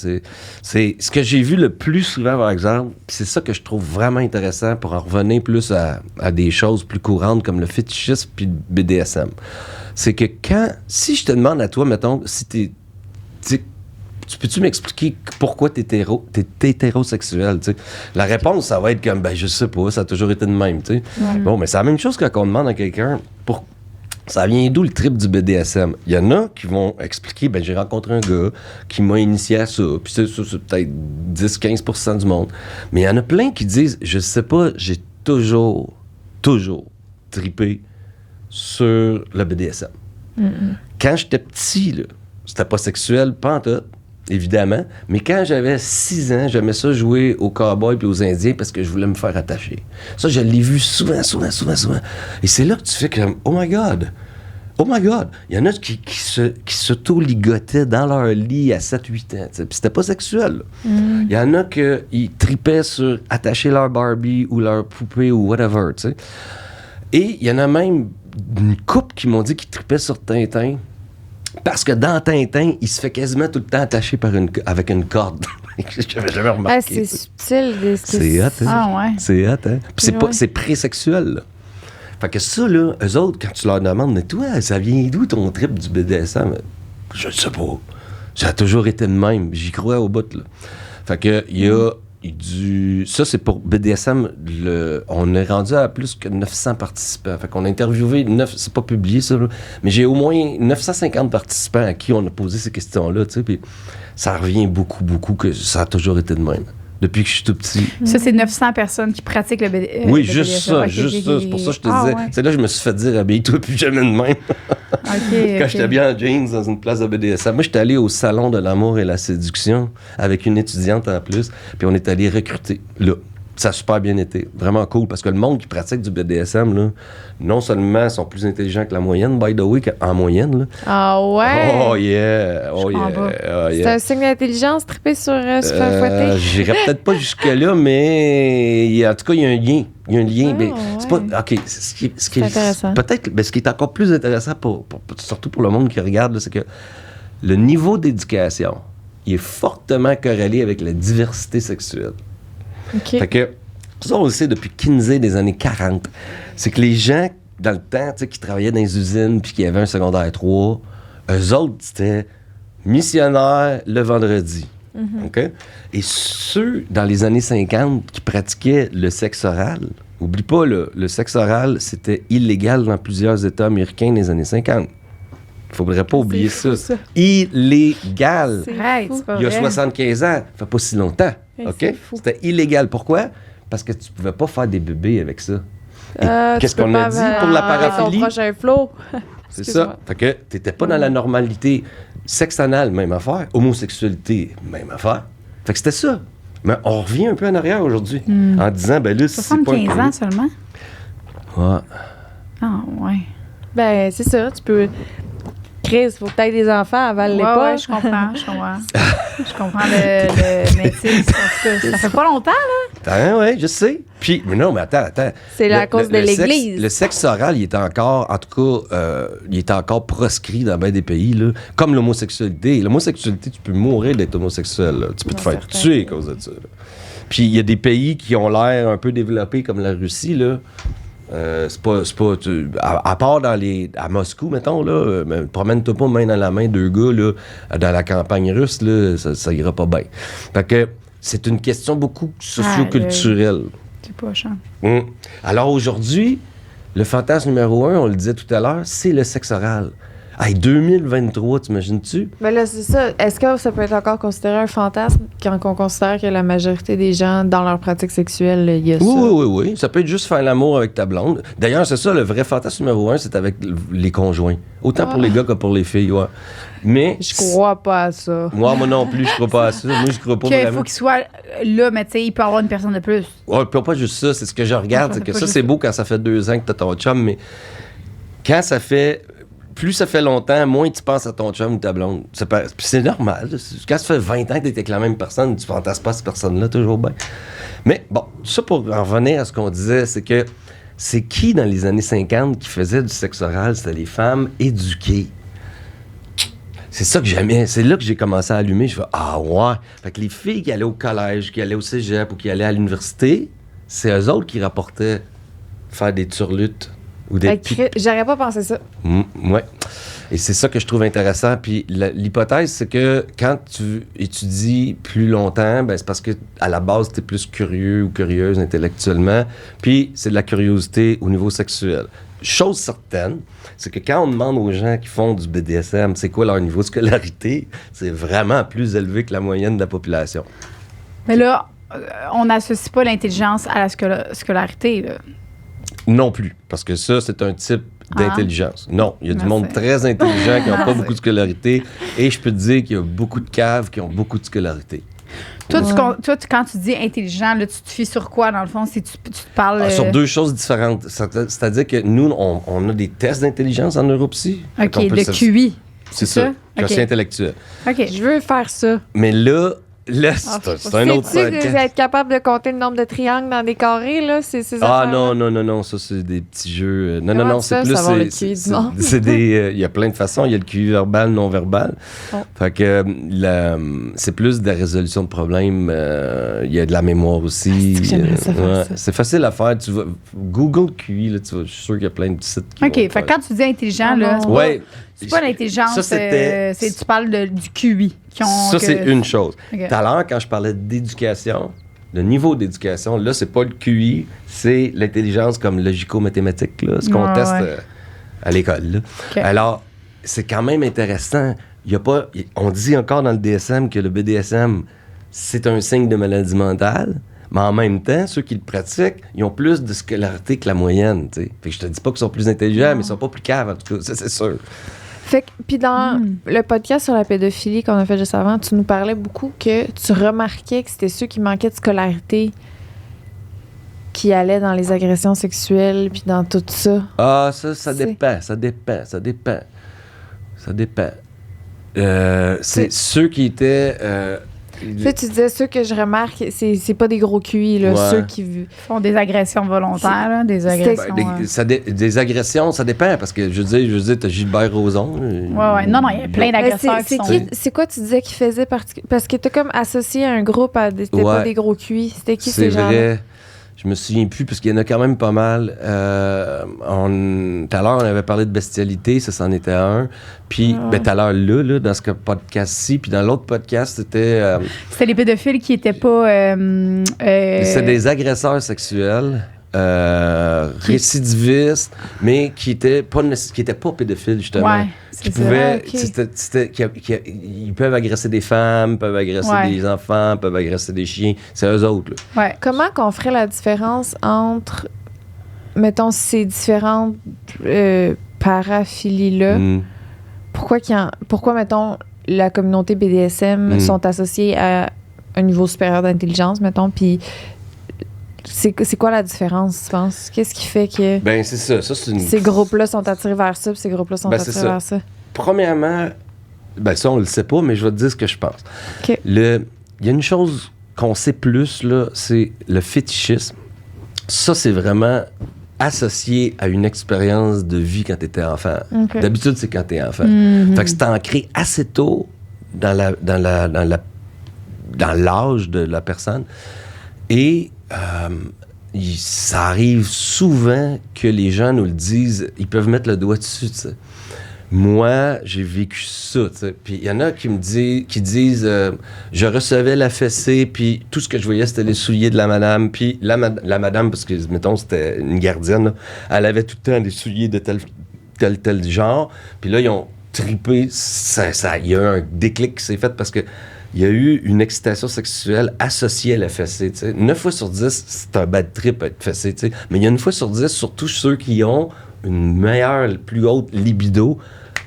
C'est ce que j'ai vu le plus souvent, par exemple. Puis c'est ça que je trouve vraiment intéressant pour en revenir plus à des choses plus courantes comme le fétichisme puis le BDSM. C'est que si je te demande à toi, mettons, si tu peux-tu m'expliquer pourquoi t'es hétérosexuel, tu sais? La réponse, ça va être comme, ben, je sais pas, ça a toujours été de même, tu sais. Bon, mais c'est la même chose quand on demande à quelqu'un, ça vient d'où le trip du BDSM? Il y en a qui vont expliquer, ben, j'ai rencontré un gars qui m'a initié à ça, puis c'est peut-être 10-15% du monde. Mais il y en a plein qui disent, je sais pas, j'ai toujours trippé sur le BDSM. Quand j'étais petit, là, c'était pas sexuel, pas en tout, évidemment, mais quand j'avais 6 ans, j'aimais ça jouer aux cowboys et aux Indiens parce que je voulais me faire attacher. Ça, je l'ai vu souvent. Et c'est là que tu fais comme, oh my God! Il y en a qui s'auto-ligotaient dans leur lit à 7-8 ans. Puis c'était pas sexuel. Il y en a qui tripaient sur attacher leur Barbie ou leur poupée ou whatever. T'sais. Et il y en a même une couple qui m'ont dit qu'ils tripaient sur Tintin. Parce que dans Tintin, il se fait quasiment tout le temps attacher avec une corde. J'avais jamais remarqué. c'est subtil. C'est hot, hein? Ah, ouais. C'est hot, hein? Puis Ouais. c'est pré-sexuel, là. Fait que ça, là, eux autres, quand tu leur demandes, mais toi, ça vient d'où ton trip du BDSM? Je ne sais pas. Ça a toujours été le même. J'y crois au bout, là. Fait que, il y a ça, c'est pour BDSM. On est rendu à plus que 900 participants. Fait qu'on a interviewé, c'est pas publié, ça, là, mais j'ai au moins 950 participants à qui on a posé ces questions-là, tu sais, puis ça revient beaucoup, que ça a toujours été de même. Depuis que je suis tout petit. Ça, c'est 900 personnes qui pratiquent le BDSM. Oui, juste ça. C'est pour ça que je te disais. Ouais. C'est là que je me suis fait dire, habille-toi plus jamais de même. Quand j'étais bien en jeans dans une place de BDSM. Moi, j'étais allé au Salon de l'amour et la séduction avec une étudiante en plus, puis on est allé recruter là. Ça a super bien été. Vraiment cool, parce que le monde qui pratique du BDSM, là, non seulement sont plus intelligents que la moyenne, by the way, en moyenne. Là. Ah ouais? Oh yeah! Oh comprends yeah! pas. Oh C'est yeah! un signe d'intelligence, triper sur se faire fouetter? J'irais peut-être pas jusque-là, mais en tout cas, il y a un lien. Il y a un lien. Ah, mais c'est ouais. pas. OK. Ce qui C'est intéressant. Peut-être. Mais ce qui est encore plus intéressant, surtout pour le monde qui regarde, là, c'est que le niveau d'éducation, il est fortement corrélé avec la diversité sexuelle. OK. Fait que ça, on le sait depuis Kinsey des années 40. C'est que les gens, dans le temps, tu sais, qui travaillaient dans les usines puis qui avaient un secondaire 3, eux autres, c'était missionnaires le vendredi. OK? Et ceux, dans les années 50, qui pratiquaient le sexe oral, oublie pas, le sexe oral, c'était illégal dans plusieurs États américains dans les années 50. Il faudrait pas oublier fou, ça. ça. Illégal. C'est Arrête, fou. c'est pas Il y a vrai. 75 ans, ça fait pas si longtemps. Ouais, OK? c'est fou. C'était illégal. Pourquoi? Parce que tu pouvais pas faire des bébés avec ça. Et qu'est-ce Tu peux qu'on a pas dit pour la avec paraphilie? ton prochain flow. C'est Excuse-moi. ça. Fait que t'étais pas dans la normalité. Sexe anal, même affaire. Homosexualité, même affaire. Fait que c'était ça. Mais on revient un peu en arrière aujourd'hui. En disant, ben là, c'est pas 75 ans seulement? Ouais. Ah, ouais. Ben, c'est ça. Tu peux... Chris, faut que t'aies des enfants avant Ouais, l'époque. ouais, je comprends. Je comprends le métier. En tout cas, ça fait pas longtemps, là. Hein, ouais, je sais. Puis, mais non, mais attends. C'est à cause de l'Église. Le sexe oral, il est encore, en tout cas, il est encore proscrit dans bien des pays, là, comme l'homosexualité. L'homosexualité, tu peux mourir d'être homosexuel. Là. Tu peux te faire tuer à cause de ça. Là. Puis, il y a des pays qui ont l'air un peu développés, comme la Russie, là. À part à Moscou, mettons, là, promène-toi pas main dans la main 2 gars, là, dans la campagne russe, là, ça ira pas bien. Fait que c'est une question beaucoup socio-culturelle. C'est poche, hein? Alors aujourd'hui, le fantasme numéro 1, on le disait tout à l'heure, c'est le sexe oral. Hey, 2023, t'imagines-tu? Ben là, c'est ça. Est-ce que ça peut être encore considéré un fantasme quand on considère que la majorité des gens, dans leur pratique sexuelle, il y a ça? Oui. Ça peut être juste faire l'amour avec ta blonde. D'ailleurs, c'est ça, le vrai fantasme numéro 1, c'est avec les conjoints. Autant pour les gars que pour les filles, ouais. Mais... Je crois pas à ça. Moi non plus, je crois pas à ça. Moi, je crois pas Qu'il vraiment. faut qu'il soit là, mais tu sais, il peut avoir une personne de plus. Ouais, pas juste ça. C'est ce que je regarde. C'est que ça, c'est beau quand ça fait 2 ans que t'as ton chum, mais quand ça fait... Plus ça fait longtemps, moins tu penses à ton chum ou ta blonde. Puis c'est normal. Quand ça fait 20 ans que tu es avec la même personne, tu fantasmes pas cette personne-là toujours bien. Mais bon, ça pour en revenir à ce qu'on disait, c'est que c'est qui dans les années 50 qui faisait du sexe oral? C'était les femmes éduquées. C'est ça que j'aimais. C'est là que j'ai commencé à allumer. Je fais ah ouais. Fait que les filles qui allaient au collège, qui allaient au cégep ou qui allaient à l'université, c'est eux autres qui rapportaient faire des turlutes. Ou des J'aurais pas pensé ça. Ouais. Et c'est ça que je trouve intéressant. Puis l'hypothèse, c'est que quand tu étudies plus longtemps, ben c'est parce que à la base, tu es plus curieux ou curieuse intellectuellement. Puis c'est de la curiosité au niveau sexuel. Chose certaine, c'est que quand on demande aux gens qui font du BDSM, c'est quoi leur niveau de scolarité, c'est vraiment plus élevé que la moyenne de la population. Mais là, on n'associe pas l'intelligence à la scolarité, là. Non plus, parce que ça, c'est un type d'intelligence. Non, il y a du monde très intelligent qui n'a pas beaucoup de scolarité, et je peux te dire qu'il y a beaucoup de caves qui ont beaucoup de scolarité. Toi, quand tu dis intelligent, là, tu te fies sur quoi, dans le fond, si tu te parles... Sur 2 choses différentes. C'est-à-dire que nous, on a des tests d'intelligence en neuropsy. OK, le QI. C'est ça, quotient intellectuel. OK. Je veux faire ça. Mais là, c'est un autre podcast. Tu être capable de compter le nombre de triangles dans des carrés, là? C'est non, ça, c'est des petits jeux. Non, c'est plus... C'est des... Il y a plein de façons. Il y a le QI verbal, non-verbal. Fait que c'est plus de la résolution de problèmes. Il y a de la mémoire aussi. C'est facile à faire. Tu vas... Google QI, là, je suis sûr qu'il y a plein de sites qui OK, fait que quand tu dis intelligent, là... C'est pas l'intelligence, tu parles du QI. C'est une chose. Okay. Tout à l'heure, quand je parlais d'éducation, le niveau d'éducation, là, c'est pas le QI, c'est l'intelligence comme logico-mathématique, là, ce qu'on teste à l'école. Là. Okay. Alors, c'est quand même intéressant. On dit encore dans le DSM que le BDSM, c'est un signe de maladie mentale, mais en même temps, ceux qui le pratiquent, ils ont plus de scolarité que la moyenne. T'sais. Fait que je te dis pas qu'ils sont plus intelligents, mais ils sont pas plus caves, en tout cas, ça, c'est sûr. Fait que, puis dans le podcast sur la pédophilie qu'on a fait juste avant, tu nous parlais beaucoup que tu remarquais que c'était ceux qui manquaient de scolarité qui allaient dans les agressions sexuelles puis dans tout ça. Ah, ça dépend. C'est ceux qui étaient... tu disais ceux que je remarque, c'est pas des gros QI, là, ceux qui font des agressions volontaires, là, des agressions. Des agressions, ça dépend, parce que je veux dire, t'as Gilbert Rozon. Non, il y a plein d'agresseurs c'est quoi tu disais qu'ils faisaient parce que t'as comme associé un groupe à c'était pas des gros QI. C'était qui ces gens-là? C'est vrai. Je me souviens plus, parce qu'il y en a quand même pas mal. Tout à l'heure, on avait parlé de bestialité, ça, c'en était un. Puis, tout à l'heure, là, dans ce podcast-ci, puis dans l'autre podcast, c'était... c'était les pédophiles qui étaient pas... C'est des agresseurs sexuels, récidivistes, mais qui étaient pas pédophiles, justement. Ouais, qui pouvaient... Ils peuvent agresser des femmes, peuvent agresser des enfants, peuvent agresser des chiens. C'est eux autres, là. Ouais. Comment qu'on ferait la différence entre, mettons, ces différentes paraphilies-là? Pourquoi, mettons, la communauté BDSM sont associées à un niveau supérieur d'intelligence, mettons, puis c'est quoi la différence, tu penses? Qu'est-ce qui fait que c'est ça. Ces groupes-là sont attirés vers ça, puis ces groupes-là sont attirés vers ça? Premièrement, ça, on le sait pas, mais je vais te dire ce que je pense. Okay. Il y a une chose qu'on sait plus, là, c'est le fétichisme. Ça, c'est vraiment associé à une expérience de vie quand tu étais enfant. Okay. D'habitude, c'est quand tu es enfant. Fait que c'est ancré assez tôt dans l'âge de la personne. Et ça arrive souvent que les gens nous le disent, ils peuvent mettre le doigt dessus, tu sais. moi, j'ai vécu ça, tu sais. Puis il y en a qui disent je recevais la fessée, puis tout ce que je voyais, c'était les souliers de la madame. Puis la madame, parce que, mettons, c'était une gardienne, là, elle avait tout le temps des souliers de tel genre. Puis là, ils ont trippé. Il y a eu un déclic qui s'est fait parce que il y a eu une excitation sexuelle associée à la fessée, tu sais. 9 fois sur 10, c'est un bad trip à être fessé, tu sais. Mais il y a 1 fois sur 10, surtout ceux qui ont une meilleure, plus haute libido,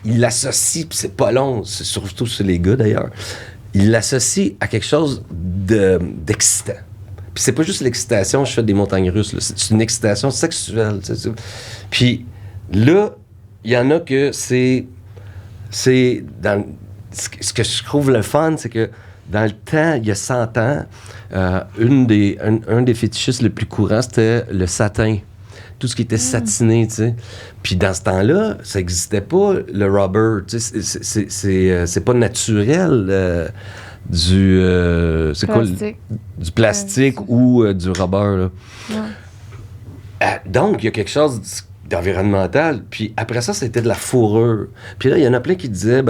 ils l'associent, puis c'est pas long, c'est surtout chez les gars d'ailleurs, ils l'associent à quelque chose d'excitant. Puis c'est pas juste l'excitation, je fais des montagnes russes, là. C'est une excitation sexuelle, tu sais. Puis là, il y en a que c'est dans... Ce que je trouve le fun, c'est que dans le temps, il y a 100 ans, un des fétichistes les plus courants, c'était le satin. Tout ce qui était satiné, tu sais. Puis dans ce temps-là, ça n'existait pas, le rubber. Tu sais, c'est pas naturel, du plastique ou du rubber, là. Ouais. Donc, il y a quelque chose d'environnemental. Puis après ça, c'était de la fourrure. Puis là, il y en a plein qui disaient,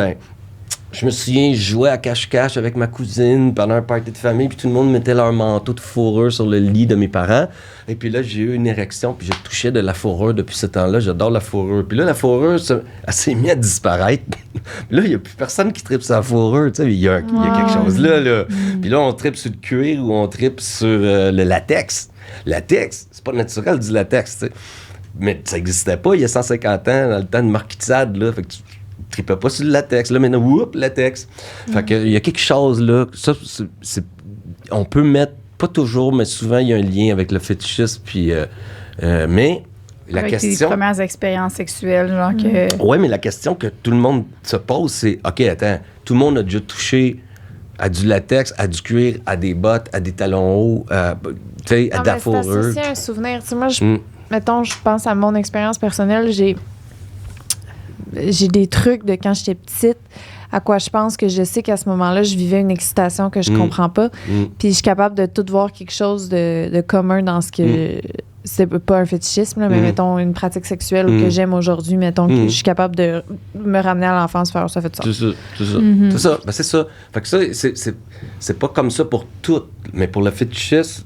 je me souviens, je jouais à cache-cache avec ma cousine pendant un party de famille, puis tout le monde mettait leur manteau de fourrure sur le lit de mes parents. Et puis là, j'ai eu une érection, puis je touchais de la fourrure depuis ce temps-là. J'adore la fourrure. Puis là, la fourrure, elle s'est mise à disparaître. Là, il n'y a plus personne qui tripe sur la fourrure. Tu sais, il y a quelque chose là. Puis là, on tripe sur le cuir ou on tripe sur le latex. Latex, c'est pas naturel du latex, tu sais. Mais ça n'existait pas il y a 150 ans, dans le temps de Marquis de Sade, là. Fait que tu tripais pas sur le latex. Là, maintenant, latex. Fait qu'il y a quelque chose, là. Ça, on peut mettre, pas toujours, mais souvent, il y a un lien avec le fétichisme. Puis, mais la avec question... tes premières expériences sexuelles, genre que... Oui, mais la question que tout le monde se pose, c'est, OK, attends, tout le monde a déjà touché à du latex, à du cuir, à des bottes, à des talons hauts, à de la fourrure. C'est associé à un souvenir. Tu sais, moi, mettons, je pense à mon expérience personnelle, j'ai des trucs de quand j'étais petite à quoi je pense que je sais qu'à ce moment-là, je vivais une excitation que je comprends pas. Puis je suis capable de tout voir quelque chose de commun dans ce que... C'est pas un fétichisme, là, mais mettons une pratique sexuelle que j'aime aujourd'hui, mettons que je suis capable de me ramener à l'enfance, faire ça fait ça. C'est ça. C'est ça. Ben, c'est ça. Fait que ça, c'est pas comme ça pour tout, mais pour le fétichisme,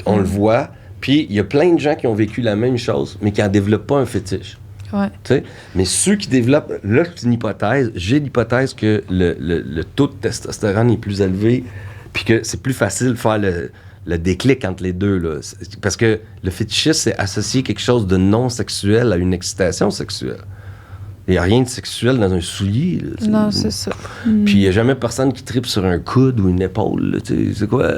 on le voit. Puis il y a plein de gens qui ont vécu la même chose, mais qui n'en développent pas un fétiche. Ouais. T'sais? Mais ceux qui développent, là, c'est une hypothèse. J'ai l'hypothèse que le taux de testostérone est plus élevé, puis que c'est plus facile de faire le déclic entre les deux. Là. Parce que le fétichisme, c'est associer quelque chose de non sexuel à une excitation sexuelle. Il n'y a rien de sexuel dans un soulier. Là, non, c'est ça. Puis il n'y a jamais personne qui tripe sur un coude ou une épaule. Là, c'est quoi?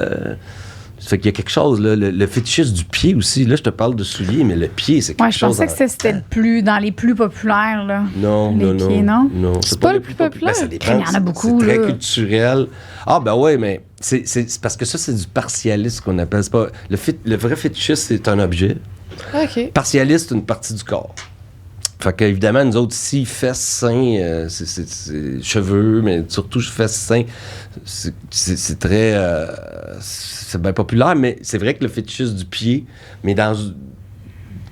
Ça fait qu'il y a quelque chose, là, le fétichisme du pied aussi. Là, je te parle de souliers, mais le pied, c'est quelque chose... Je pensais que c'était dans les plus populaires, là. Non. C'est pas le plus populaire? Ben, ça dépend. Il y en a beaucoup, c'est là. très culturel. Ah, ben oui, mais c'est parce que ça, c'est du partialisme qu'on appelle. C'est pas, le vrai fétichisme, c'est un objet. OK. Partialiste, c'est une partie du corps. Fait qu'évidemment, nous autres ici, fesses, seins, c'est cheveux, mais surtout fesses, seins, c'est très... c'est bien populaire, mais c'est vrai que le fétichisme du pied, mais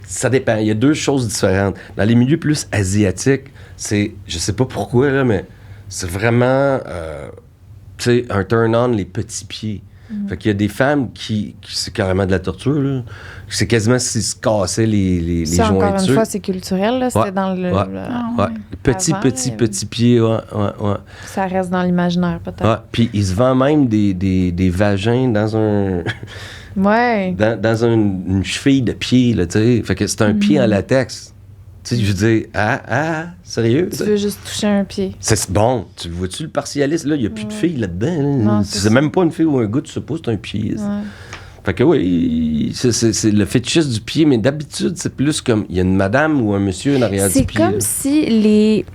ça dépend. Il y a deux choses différentes. Dans les milieux plus asiatiques, c'est... Je sais pas pourquoi, là, mais c'est vraiment... tu sais, un turn-on, les petits pieds. Fait qu'il y a des femmes qui c'est carrément de la torture, là. C'est quasiment s'ils se cassaient les jointures. Encore une fois, c'est culturel, là. C'était dans le... Petits pieds, ouais. Ça reste dans l'imaginaire, peut-être. Ouais. Puis ils se vendent même des vagins dans un... ouais. dans une cheville de pied, là, tu sais. Fait que c'est un pied en latex. Tu sais, je veux dire, sérieux? Tu veux juste toucher un pied. C'est bon. Tu vois-tu le partialiste? Là, il n'y a plus de filles là-dedans. Là. Non, c'est même pas une fille ou un gars, tu sais pas, c'est un pied. Ouais. Fait que oui, c'est le fétichisme du pied, mais d'habitude, c'est plus comme, il y a une madame ou un monsieur en arrière du pied. C'est comme si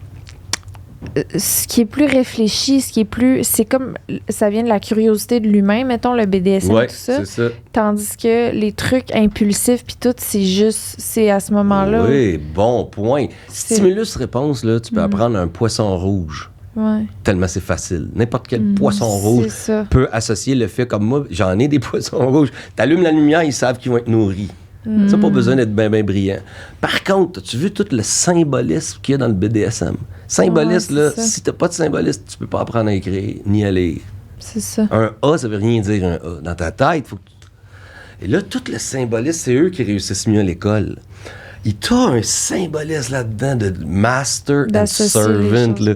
ce qui est plus réfléchi, c'est comme, ça vient de la curiosité de l'humain, mettons le BDSM, tout ça. C'est ça. Tandis que les trucs impulsifs puis tout, c'est à ce moment-là. Oui, bon point. Stimulus-réponse, là, tu peux apprendre un poisson rouge. Ouais. Tellement c'est facile. N'importe quel poisson rouge peut associer le fait, comme moi, j'en ai des poissons rouges. T'allumes la lumière, ils savent qu'ils vont être nourris. Ça, pas besoin d'être bien brillant. Par contre, as-tu vu tout le symbolisme qu'il y a dans le BDSM? Symbolisme, là, si t'as pas de symbolisme, tu peux pas apprendre à écrire ni à lire. C'est ça. Un A, ça veut rien dire un A. Dans ta tête, faut que tu... Et là, tout le symbolisme, c'est eux qui réussissent mieux à l'école. Il t'a un symbolisme là-dedans de master and servant, là,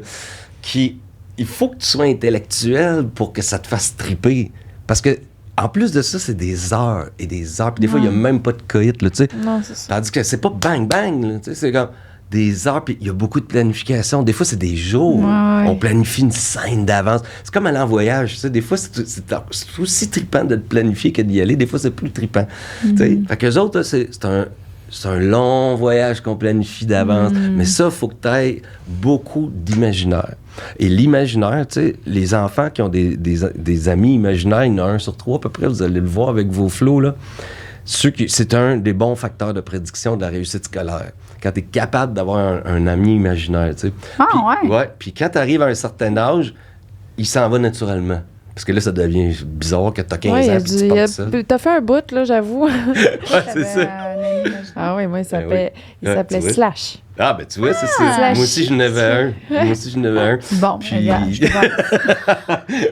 qui... Il faut que tu sois intellectuel pour que ça te fasse triper. Parce que, en plus de ça, c'est des heures et des heures. Puis des fois, il n'y a même pas de coït, là, tu sais. Non, c'est ça. Tandis que c'est pas bang-bang, là, tu sais. C'est comme des heures, puis il y a beaucoup de planification. Des fois, c'est des jours. Ouais. On planifie une scène d'avance. C'est comme aller en voyage, tu sais. Des fois, c'est aussi trippant de le planifier que d'y aller. Des fois, c'est plus trippant. Tu sais. Fait qu'eux autres, là, c'est un long voyage qu'on planifie d'avance. Mais ça, il faut que tu aies beaucoup d'imaginaire. Et l'imaginaire, tu sais, les enfants qui ont des amis imaginaires, il y en a 1 sur 3 à peu près, vous allez le voir avec vos flots, là. C'est un des bons facteurs de prédiction de la réussite scolaire. Quand tu es capable d'avoir un ami imaginaire, tu sais. Puis quand tu arrives à un certain âge, il s'en va naturellement. Parce que là, ça devient bizarre que tu as 15 ans et tu pars ça. T'as fait un bout, là, j'avoue. C'est ça. Ah oui, moi, il s'appelait Slash. Ah, ben tu vois, c'est moi aussi, je n'avais un. Bon, puis... regarde, je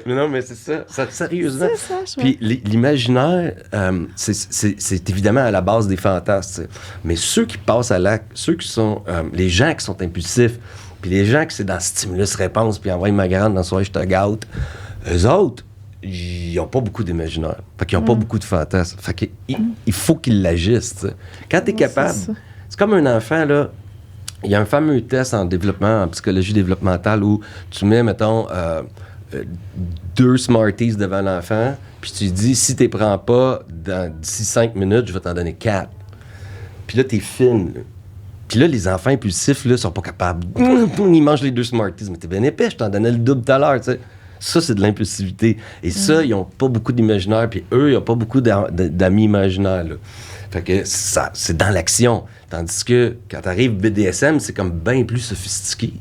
Mais non, mais c'est ça. Sérieusement. C'est ça, puis l'imaginaire, c'est évidemment à la base des fantasmes. Mais ceux qui passent à l'acte, ceux qui sont... les gens qui sont impulsifs, puis les gens qui c'est dans stimulus-réponse, puis envoie ma grande dans le soir, je te gâte, eux autres, ils n'ont pas beaucoup d'imaginaire. Fait qu'ils n'ont pas beaucoup de fantasmes. Fait qu'il faut qu'ils l'agissent. T'sais. Quand tu es capable... C'est comme un enfant, là. Il y a un fameux test en développement, en psychologie développementale, où tu mets, mettons, 2 Smarties devant l'enfant, puis tu dis, si tu les prends pas d'ici 5 minutes, je vais t'en donner 4. Puis là, t'es fine, là. Puis là, les enfants impulsifs, là, sont pas capables. Ils mangent les 2 Smarties. Mais t'es bien épais, je t'en donnais le double tout à l'heure, tu sais. Ça, c'est de l'impulsivité. Et ça, ils ont pas beaucoup d'imaginaire, puis eux, ils ont pas beaucoup d'amis imaginaires, là. Fait que ça, c'est dans l'action. Tandis que quand t'arrives BDSM, c'est comme bien plus sophistiqué.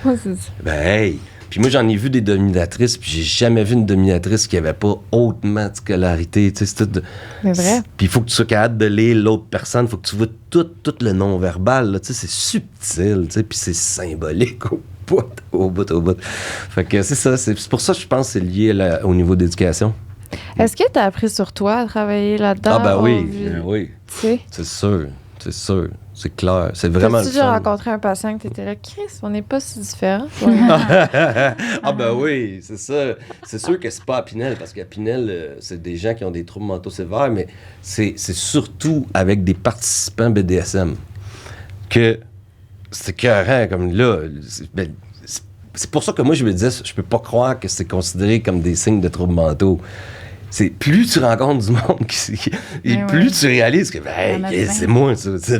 Ouais, c'est ça. Ben, hey! Puis moi, j'en ai vu des dominatrices, puis j'ai jamais vu une dominatrice qui avait pas hautement de scolarité. Tu sais, c'est tout. C'est vrai. Puis il faut que tu sois capable de lire l'autre personne. Il faut que tu vois tout le non-verbal. Là. Tu sais, c'est subtil, tu sais, puis c'est symbolique au bout. Fait que c'est ça. C'est pour ça que je pense que c'est lié au niveau d'éducation. Est-ce que tu as appris sur toi à travailler là-dedans? Ah ben oui, oui. Tu sais? C'est sûr. C'est clair. C'est vraiment le fun. Tu as rencontré un patient que tu étais là, Chris, on n'est pas si différents. Ah ben oui, c'est ça. C'est sûr que c'est pas à Pinel, parce qu'à Pinel, c'est des gens qui ont des troubles mentaux sévères, mais c'est surtout avec des participants BDSM que c'est écœurant, comme là. C'est pour ça que moi, je me disais, je peux pas croire que c'est considéré comme des signes de troubles mentaux. C'est plus tu rencontres du monde et plus tu réalises que c'est moi,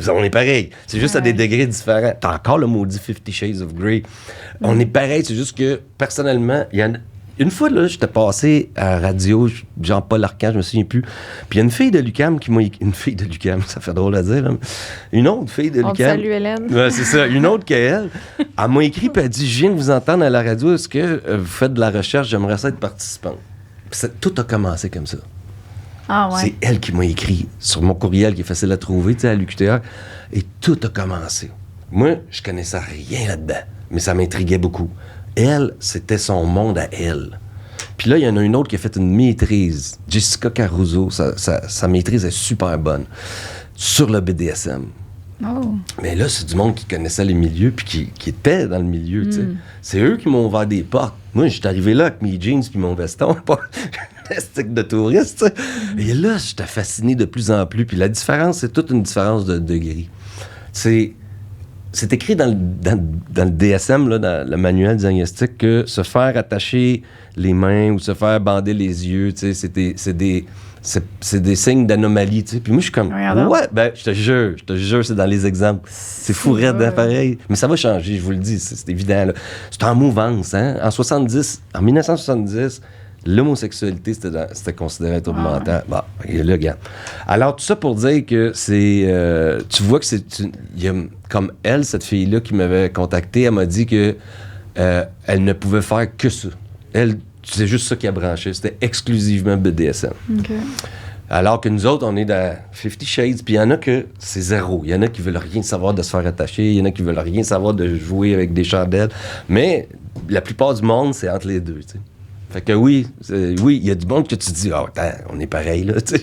on est pareil. C'est juste à des degrés différents. T'as encore le maudit 50 Shades of Grey. On est pareil, c'est juste que personnellement, il y a une fois, là, j'étais passé à la radio, Jean-Paul Arcand, je me souviens plus. Puis il y a une fille de l'UQAM qui m'a écrit. Une fille de l'UQAM, ça fait drôle à dire. Là. Une autre fille de l'UQAM. Salut Hélène. Ouais, c'est ça. Une autre qu'elle. Elle m'a écrit, puis elle dit, je viens de vous entendre à la radio, est-ce que vous faites de la recherche, j'aimerais ça être participante. Tout a commencé comme ça. Ah ouais. C'est elle qui m'a écrit sur mon courriel qui est facile à trouver, tu sais, à l'UQTR. Et tout a commencé. Moi, je connaissais rien là-dedans, mais ça m'intriguait beaucoup. Elle, c'était son monde à elle. Puis là, il y en a une autre qui a fait une maîtrise. Jessica Caruso, sa maîtrise est super bonne. Sur le BDSM. Oh. Mais là, c'est du monde qui connaissait les milieux puis qui était dans le milieu, tu sais. C'est eux qui m'ont ouvert des portes. Moi, j'étais arrivé là avec mes jeans puis mon veston, pas un stick de touriste, tu sais. Et là, j'étais fasciné de plus en plus. Puis la différence, c'est toute une différence de degré. C'est écrit dans le DSM, là, dans le manuel diagnostique, que se faire attacher les mains ou se faire bander les yeux, tu sais, c'est des signes d'anomalie, tu sais. Puis moi, je suis comme, ouais, ben, je te jure, c'est dans les exemples. C'est fou raide, pareil. Mais ça va changer, je vous le dis, c'est évident, là. C'est en mouvance, hein. En 1970, l'homosexualité, c'était considéré trouble mental. Bon, et là, regarde. Alors, tout ça pour dire que c'est... tu vois que il y a, comme elle, cette fille-là qui m'avait contacté, elle m'a dit que elle ne pouvait faire que ça. Elle, c'est juste ça qui a branché. C'était exclusivement BDSM. OK. Alors que nous autres, on est dans 50 Shades, puis il y en a que c'est zéro. Il y en a qui veulent rien savoir de se faire attacher, il y en a qui veulent rien savoir de jouer avec des chandelles. Mais la plupart du monde, c'est entre les deux, tu sais. Fait que oui, il y a du monde que tu te dis, attends, on est pareil, là, tu sais.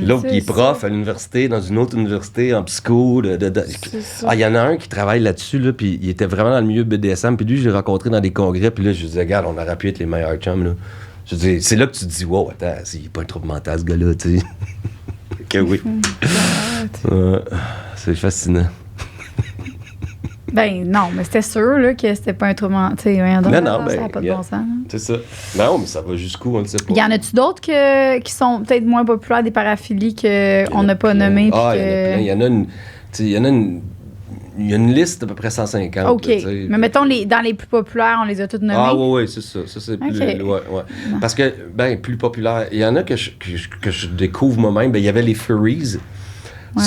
L'autre qui est prof à l'université, dans une autre université, en psycho. Il y en a un qui travaille là-dessus, là, puis il était vraiment dans le milieu BDSM, puis lui, je l'ai rencontré dans des congrès, puis là, je lui disais, regarde, on aurait pu être les meilleurs chums, là. Je veux dire, c'est là que tu te dis, wow, attends, il n'est pas un trouble mental, ce gars-là, tu sais. Que oui. C'est fascinant. Ben non, mais c'était sûr là, que c'était pas un trouble mental. Ça n'a pas de bon sens. C'est ça. Non, mais ça va jusqu'où, on ne sait pas. Y en a-tu d'autres qui sont peut-être moins populaires, des paraphilies qu'on n'a pas nommées? Il y en a plein. Il y a une liste d'à peu près 150. OK. Mais mettons, dans les plus populaires, on les a toutes nommées. Ah oui, c'est ça. Ça, c'est plus... Ouais. Parce que, plus populaire. Il y en a que je découvre moi-même. Il y avait les furries. Ouais.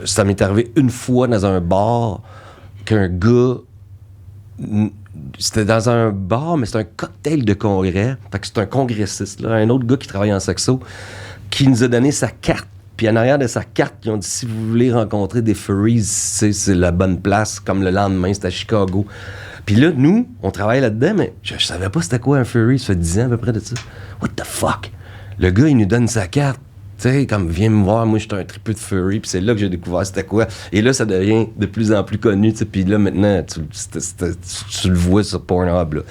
Ça m'est arrivé une fois dans un bar qu'un gars... C'était dans un bar, mais c'était un cocktail de congrès. Fait que c'est un congressiste, là, un autre gars qui travaille en sexo, qui nous a donné sa carte. Puis en arrière de sa carte, ils ont dit, si vous voulez rencontrer des furries, c'est la bonne place. Comme le lendemain, c'était à Chicago. Puis là, nous, on travaille là-dedans, mais je savais pas c'était quoi un furry. Ça fait 10 ans à peu près de ça. What the fuck? Le gars, il nous donne sa carte. Tu sais, comme, viens me voir, moi, j'étais un tripeux de furry, puis c'est là que j'ai découvert c'était quoi. Et là, ça devient de plus en plus connu, tu sais, puis là, maintenant, tu le vois sur Pornhub, là.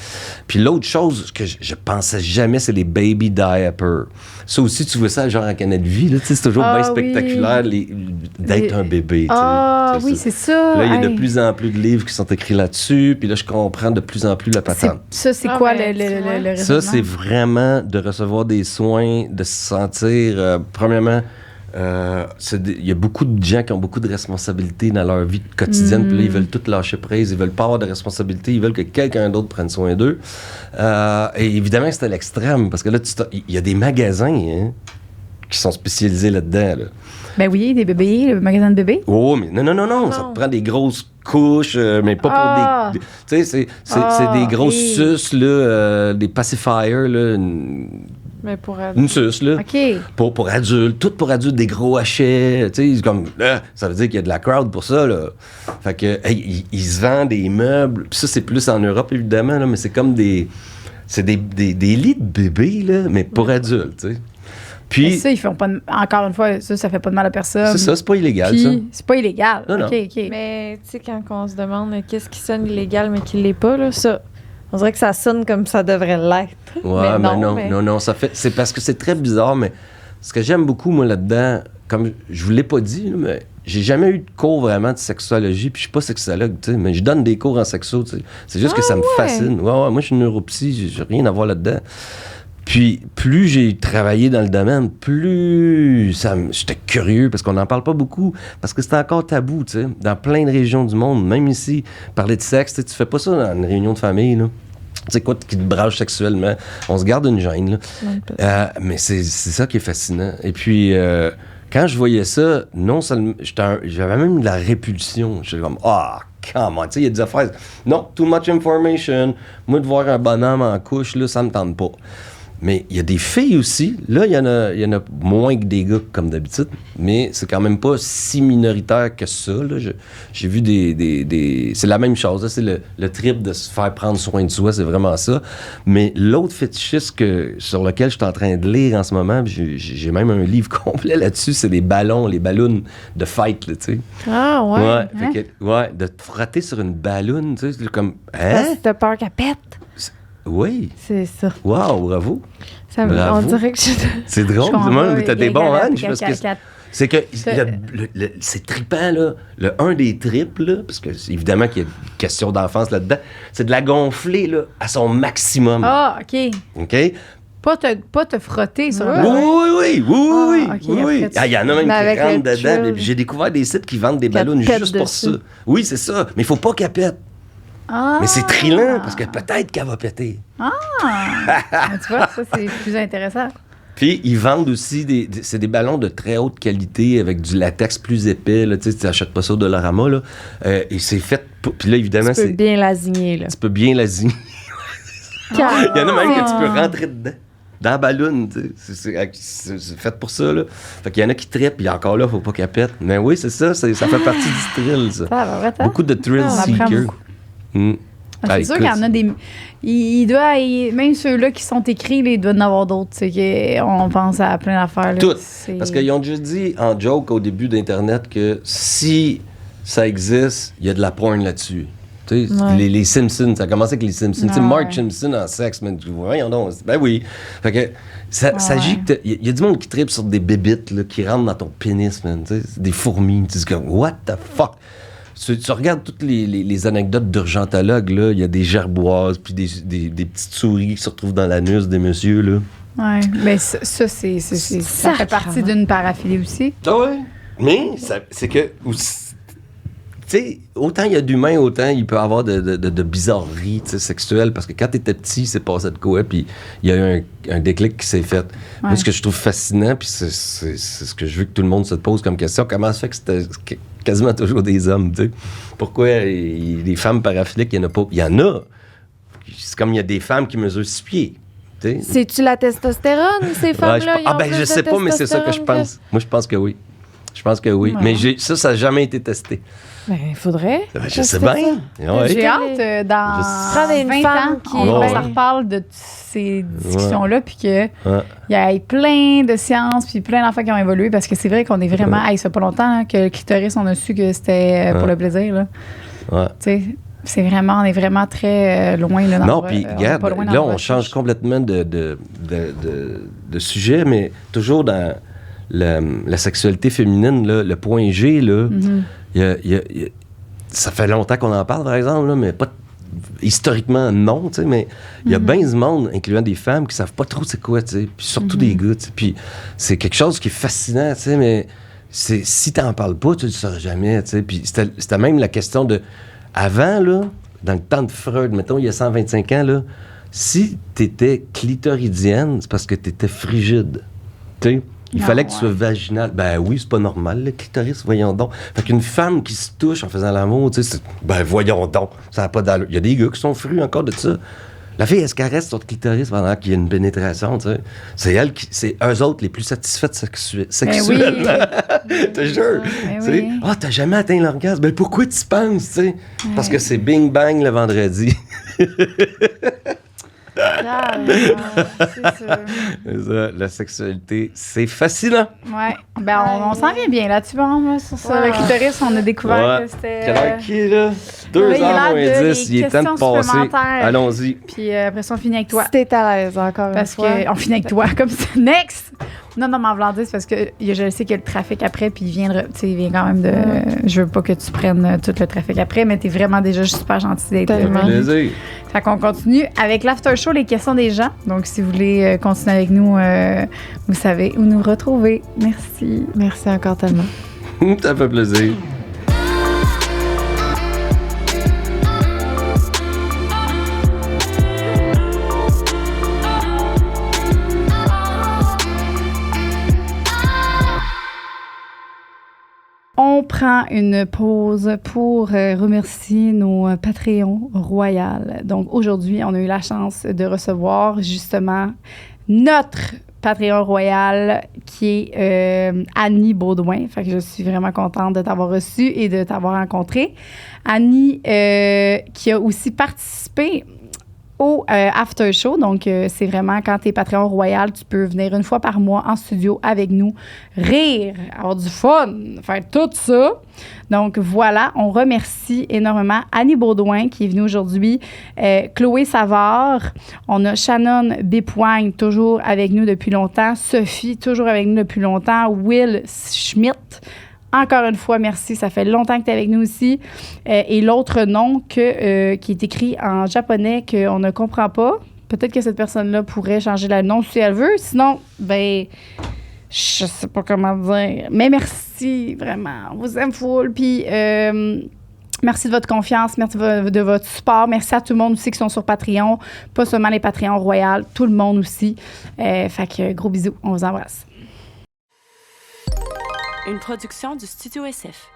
Puis l'autre chose que je pensais jamais, c'est les baby diapers. Ça aussi, tu vois ça, genre en Canal Vie, là, tu sais, c'est toujours bien spectaculaire d'être un bébé, tu sais. Oui, c'est ça. Là, il y a de plus en plus de livres qui sont écrits là-dessus, puis là, je comprends de plus en plus la patente. Ça, c'est quoi le raisonnement? Ça, c'est vraiment de recevoir des soins, de se sentir... Premièrement, il y a beaucoup de gens qui ont beaucoup de responsabilités dans leur vie quotidienne, puis là, ils veulent tout lâcher prise, ils veulent pas avoir de responsabilité, ils veulent que quelqu'un d'autre prenne soin d'eux. Et évidemment, c'est à l'extrême, parce que là, il y a des magasins qui sont spécialisés là-dedans. Là. Ben oui, des bébés, le magasin de bébés. Oh, mais non, ça te prend des grosses couches, mais pas pour des... Tu sais, c'est des grosses suces, là, des pacifiers, là... Mais pour adultes. Une suce, là. OK. Pour adultes. Tout pour adultes, des gros hachets. Tu sais, comme, ça veut dire qu'il y a de la crowd pour ça, là. Fait que, ils se vendent des meubles. Puis ça, c'est plus en Europe, évidemment, là, mais c'est comme des lits de bébés, là, mais pour adultes, tu sais. Puis. Mais ça, ils font pas encore une fois, ça fait pas de mal à personne. C'est ça, c'est pas illégal, puis, ça. C'est pas illégal. Non. OK. Mais, tu sais, quand on se demande qu'est-ce qui sonne illégal, mais qui l'est pas, là, ça. On dirait que ça sonne comme ça devrait l'être. Ouais, mais non, ça fait... C'est parce que c'est très bizarre, mais ce que j'aime beaucoup, moi, là-dedans, comme je vous l'ai pas dit, là, mais j'ai jamais eu de cours vraiment de sexologie, puis je suis pas sexologue, tu sais, mais je donne des cours en sexo, tu sais. C'est juste que ça me fascine. Ouais, moi, je suis neuropsy, j'ai rien à voir là-dedans. Puis, plus j'ai travaillé dans le domaine, plus j'étais curieux, parce qu'on n'en parle pas beaucoup, parce que c'est encore tabou, tu sais, dans plein de régions du monde, même ici, parler de sexe, tu fais pas ça dans une réunion de famille, là. Tu sais quoi, qui te branche sexuellement. On se garde une gêne, là. Mais c'est ça qui est fascinant. Et puis, quand je voyais ça, non seulement... J'avais même de la répulsion. J'étais comme, come on, tu sais, il y a des affaires... Non, too much information. Moi, de voir un bonhomme en couche, là, ça me tente pas. Mais il y a des filles aussi. Là, il y en a moins que des gars, comme d'habitude. Mais c'est quand même pas si minoritaire que ça. Là. J'ai vu des... C'est la même chose. Là. C'est le trip de se faire prendre soin de soi. C'est vraiment ça. Mais l'autre fétichiste sur lequel je suis en train de lire en ce moment, j'ai même un livre complet là-dessus, c'est les ballons de fight, là, tu sais. Ah, ouais. Ouais, de te frotter sur une balloune, tu sais, comme... Parce que t'as peur qu'elle pète. Oui. C'est ça. Wow, bravo. On dirait que c'est drôle. T'as des bons hanches. C'est que c'est trippant, là. Un des trips, là, parce que évidemment qu'il y a une question d'enfance là-dedans, c'est de la gonfler là, à son maximum. Ah, OK. OK? Pas te frotter sur le... Oui. Okay, il y en a même qui rentrent dedans. J'ai découvert des sites qui vendent des ballons juste pour ça. Oui, c'est ça. Mais il faut pas qu'elle pète. Mais c'est trillant, parce que peut-être qu'elle va péter. Tu vois, ça, c'est plus intéressant. Puis, ils vendent aussi c'est des ballons de très haute qualité avec du latex plus épais. Là, tu n'achètes pas ça au Dollarama. Là, et c'est fait... Puis là, évidemment, tu peux bien l'asigner. Tu peux bien l'asigner. Il y en a même que tu peux rentrer dedans. dans la balloune. C'est fait pour ça. Là. Fait qu'il y en a qui trippent, puis encore là, faut pas qu'elle pète. Mais oui, c'est ça. Ça fait partie du thrill, ça. Beaucoup de thrill seekers. C'est sûr qu'il y en a des... même ceux-là qui sont écrits, il doit y en avoir d'autres. On pense à plein d'affaires. Toutes. Parce qu'ils ont déjà dit en joke au début d'Internet que si ça existe, il y a de la porn là-dessus. Tu sais, les Simpsons, ça a commencé avec les Simpsons. Tu sais, Marge Simpson en sexe, mais voyons donc. Ben oui. Fait que ça s'agit que il y a du monde qui tripe sur des bébites là, qui rentrent dans ton pénis, man. Tu sais, des fourmis. Tu dis comme, what the fuck? Tu regardes toutes les anecdotes d'urgentologues, là, il y a des gerboises, puis des petites souris qui se retrouvent dans l'anus des messieurs, là. Ouais, mais ça fait partie d'une paraphilie aussi. Ah ouais, mais c'est que... Tu sais, autant il y a d'humains, autant il peut y avoir de bizarreries sexuelles, parce que quand t'étais petit, c'est passé de quoi, puis il y a eu un déclic qui s'est fait. Ouais. Moi, ce que je trouve fascinant, puis c'est ce que je veux que tout le monde se pose comme question, comment ça fait que c'était quasiment toujours des hommes, tu sais? Pourquoi les femmes paraphiliques, il y en a pas? Il y en a. C'est comme il y a des femmes qui mesurent 6 pieds. T'sais. C'est-tu la testostérone, ces femmes-là? Je sais pas, mais c'est ça que je pense. Moi, je pense que oui. Je pense que oui. Ouais. Mais ça n'a jamais été testé. Ben, il faudrait. Je sais bien. Ouais. J'ai hâte dans 20 ans qu'on reparle de ces discussions-là, puis qu'il y ait plein de sciences, puis plein d'enfants qui ont évolué, parce que c'est vrai qu'on est vraiment... ça fait pas longtemps hein, que le clitoris, on a su que c'était pour le plaisir. Là. Ouais. Tu sais, on est vraiment très loin. Là, non, puis regarde, là, on change complètement de sujet, mais toujours dans la sexualité féminine, là, le point G, là... ça fait longtemps qu'on en parle, par exemple, là, mais pas historiquement, non, tu sais, mais il y a bien du monde, incluant des femmes, qui savent pas trop c'est quoi, tu sais, puis surtout des gars, tu sais, puis c'est quelque chose qui est fascinant, tu sais, mais si t'en parles pas, tu le sauras jamais, tu sais, puis c'était même la question de... Avant, là, dans le temps de Freud, mettons, il y a 125 ans, là, si t'étais clitoridienne, c'est parce que t'étais frigide, tu sais. Il fallait que tu sois vaginal. Ben oui, c'est pas normal, le clitoris, voyons donc. Fait qu'une femme qui se touche en faisant l'amour, tu sais, ben voyons donc, ça n'a pas d'allure. Il y a des gars qui sont frus encore de ça. La fille, elle se caresse sur le clitoris pendant qu'il y a une pénétration, tu sais. C'est eux autres les plus satisfaites sexuellement. Je te jure. T'as jamais atteint l'orgasme. Ben pourquoi tu penses, tu sais? Parce que c'est bing bang le vendredi. C'est ça, la sexualité, c'est fascinant. Ouais. Ben, on s'en vient bien là-dessus, bon, sur ça. Le clitoris, on a découvert que c'était. Quelle heure qui est là? 2h moins 10, il est temps de passer. Allons-y. Puis après ça, on finit avec toi. Si t'es à l'aise, encore une fois. Parce qu'on finit avec toi, comme ça. Next! Non, mais en voulant dire, c'est parce que je sais qu'il y a le trafic après, puis il vient quand même de... Je veux pas que tu prennes tout le trafic après, mais t'es vraiment déjà super gentil d'être là. Plaisir. Fait qu'on continue avec l'after show, les questions des gens. Donc, si vous voulez continuer avec nous, vous savez où nous retrouver. Merci. Merci encore tellement. Ça fait plaisir. On prend une pause pour remercier nos Patreons royales. Donc, aujourd'hui, on a eu la chance de recevoir justement notre Patreon royal qui est Annie Baudouin. Fait que je suis vraiment contente de t'avoir reçu et de t'avoir rencontré. Annie qui a aussi participé au after show. Donc, c'est vraiment quand tu es Patreon royal, tu peux venir une fois par mois en studio avec nous, rire, avoir du fun, faire tout ça. Donc, voilà, on remercie énormément Annie Baudouin qui est venue aujourd'hui, Chloé Savard, on a Shannon Bépoigne, toujours avec nous depuis longtemps, Sophie, toujours avec nous depuis longtemps, Will Schmidt. Encore une fois, merci. Ça fait longtemps que tu es avec nous aussi. Et l'autre nom qui est écrit en japonais qu'on ne comprend pas, peut-être que cette personne-là pourrait changer le nom si elle veut. Sinon, ben, je sais pas comment dire. Mais merci, vraiment. On vous aime full. Puis, merci de votre confiance. Merci de votre support. Merci à tout le monde aussi qui sont sur Patreon. Pas seulement les Patreons royales, tout le monde aussi. Fait que gros bisous. On vous embrasse. Une production du Studio SF.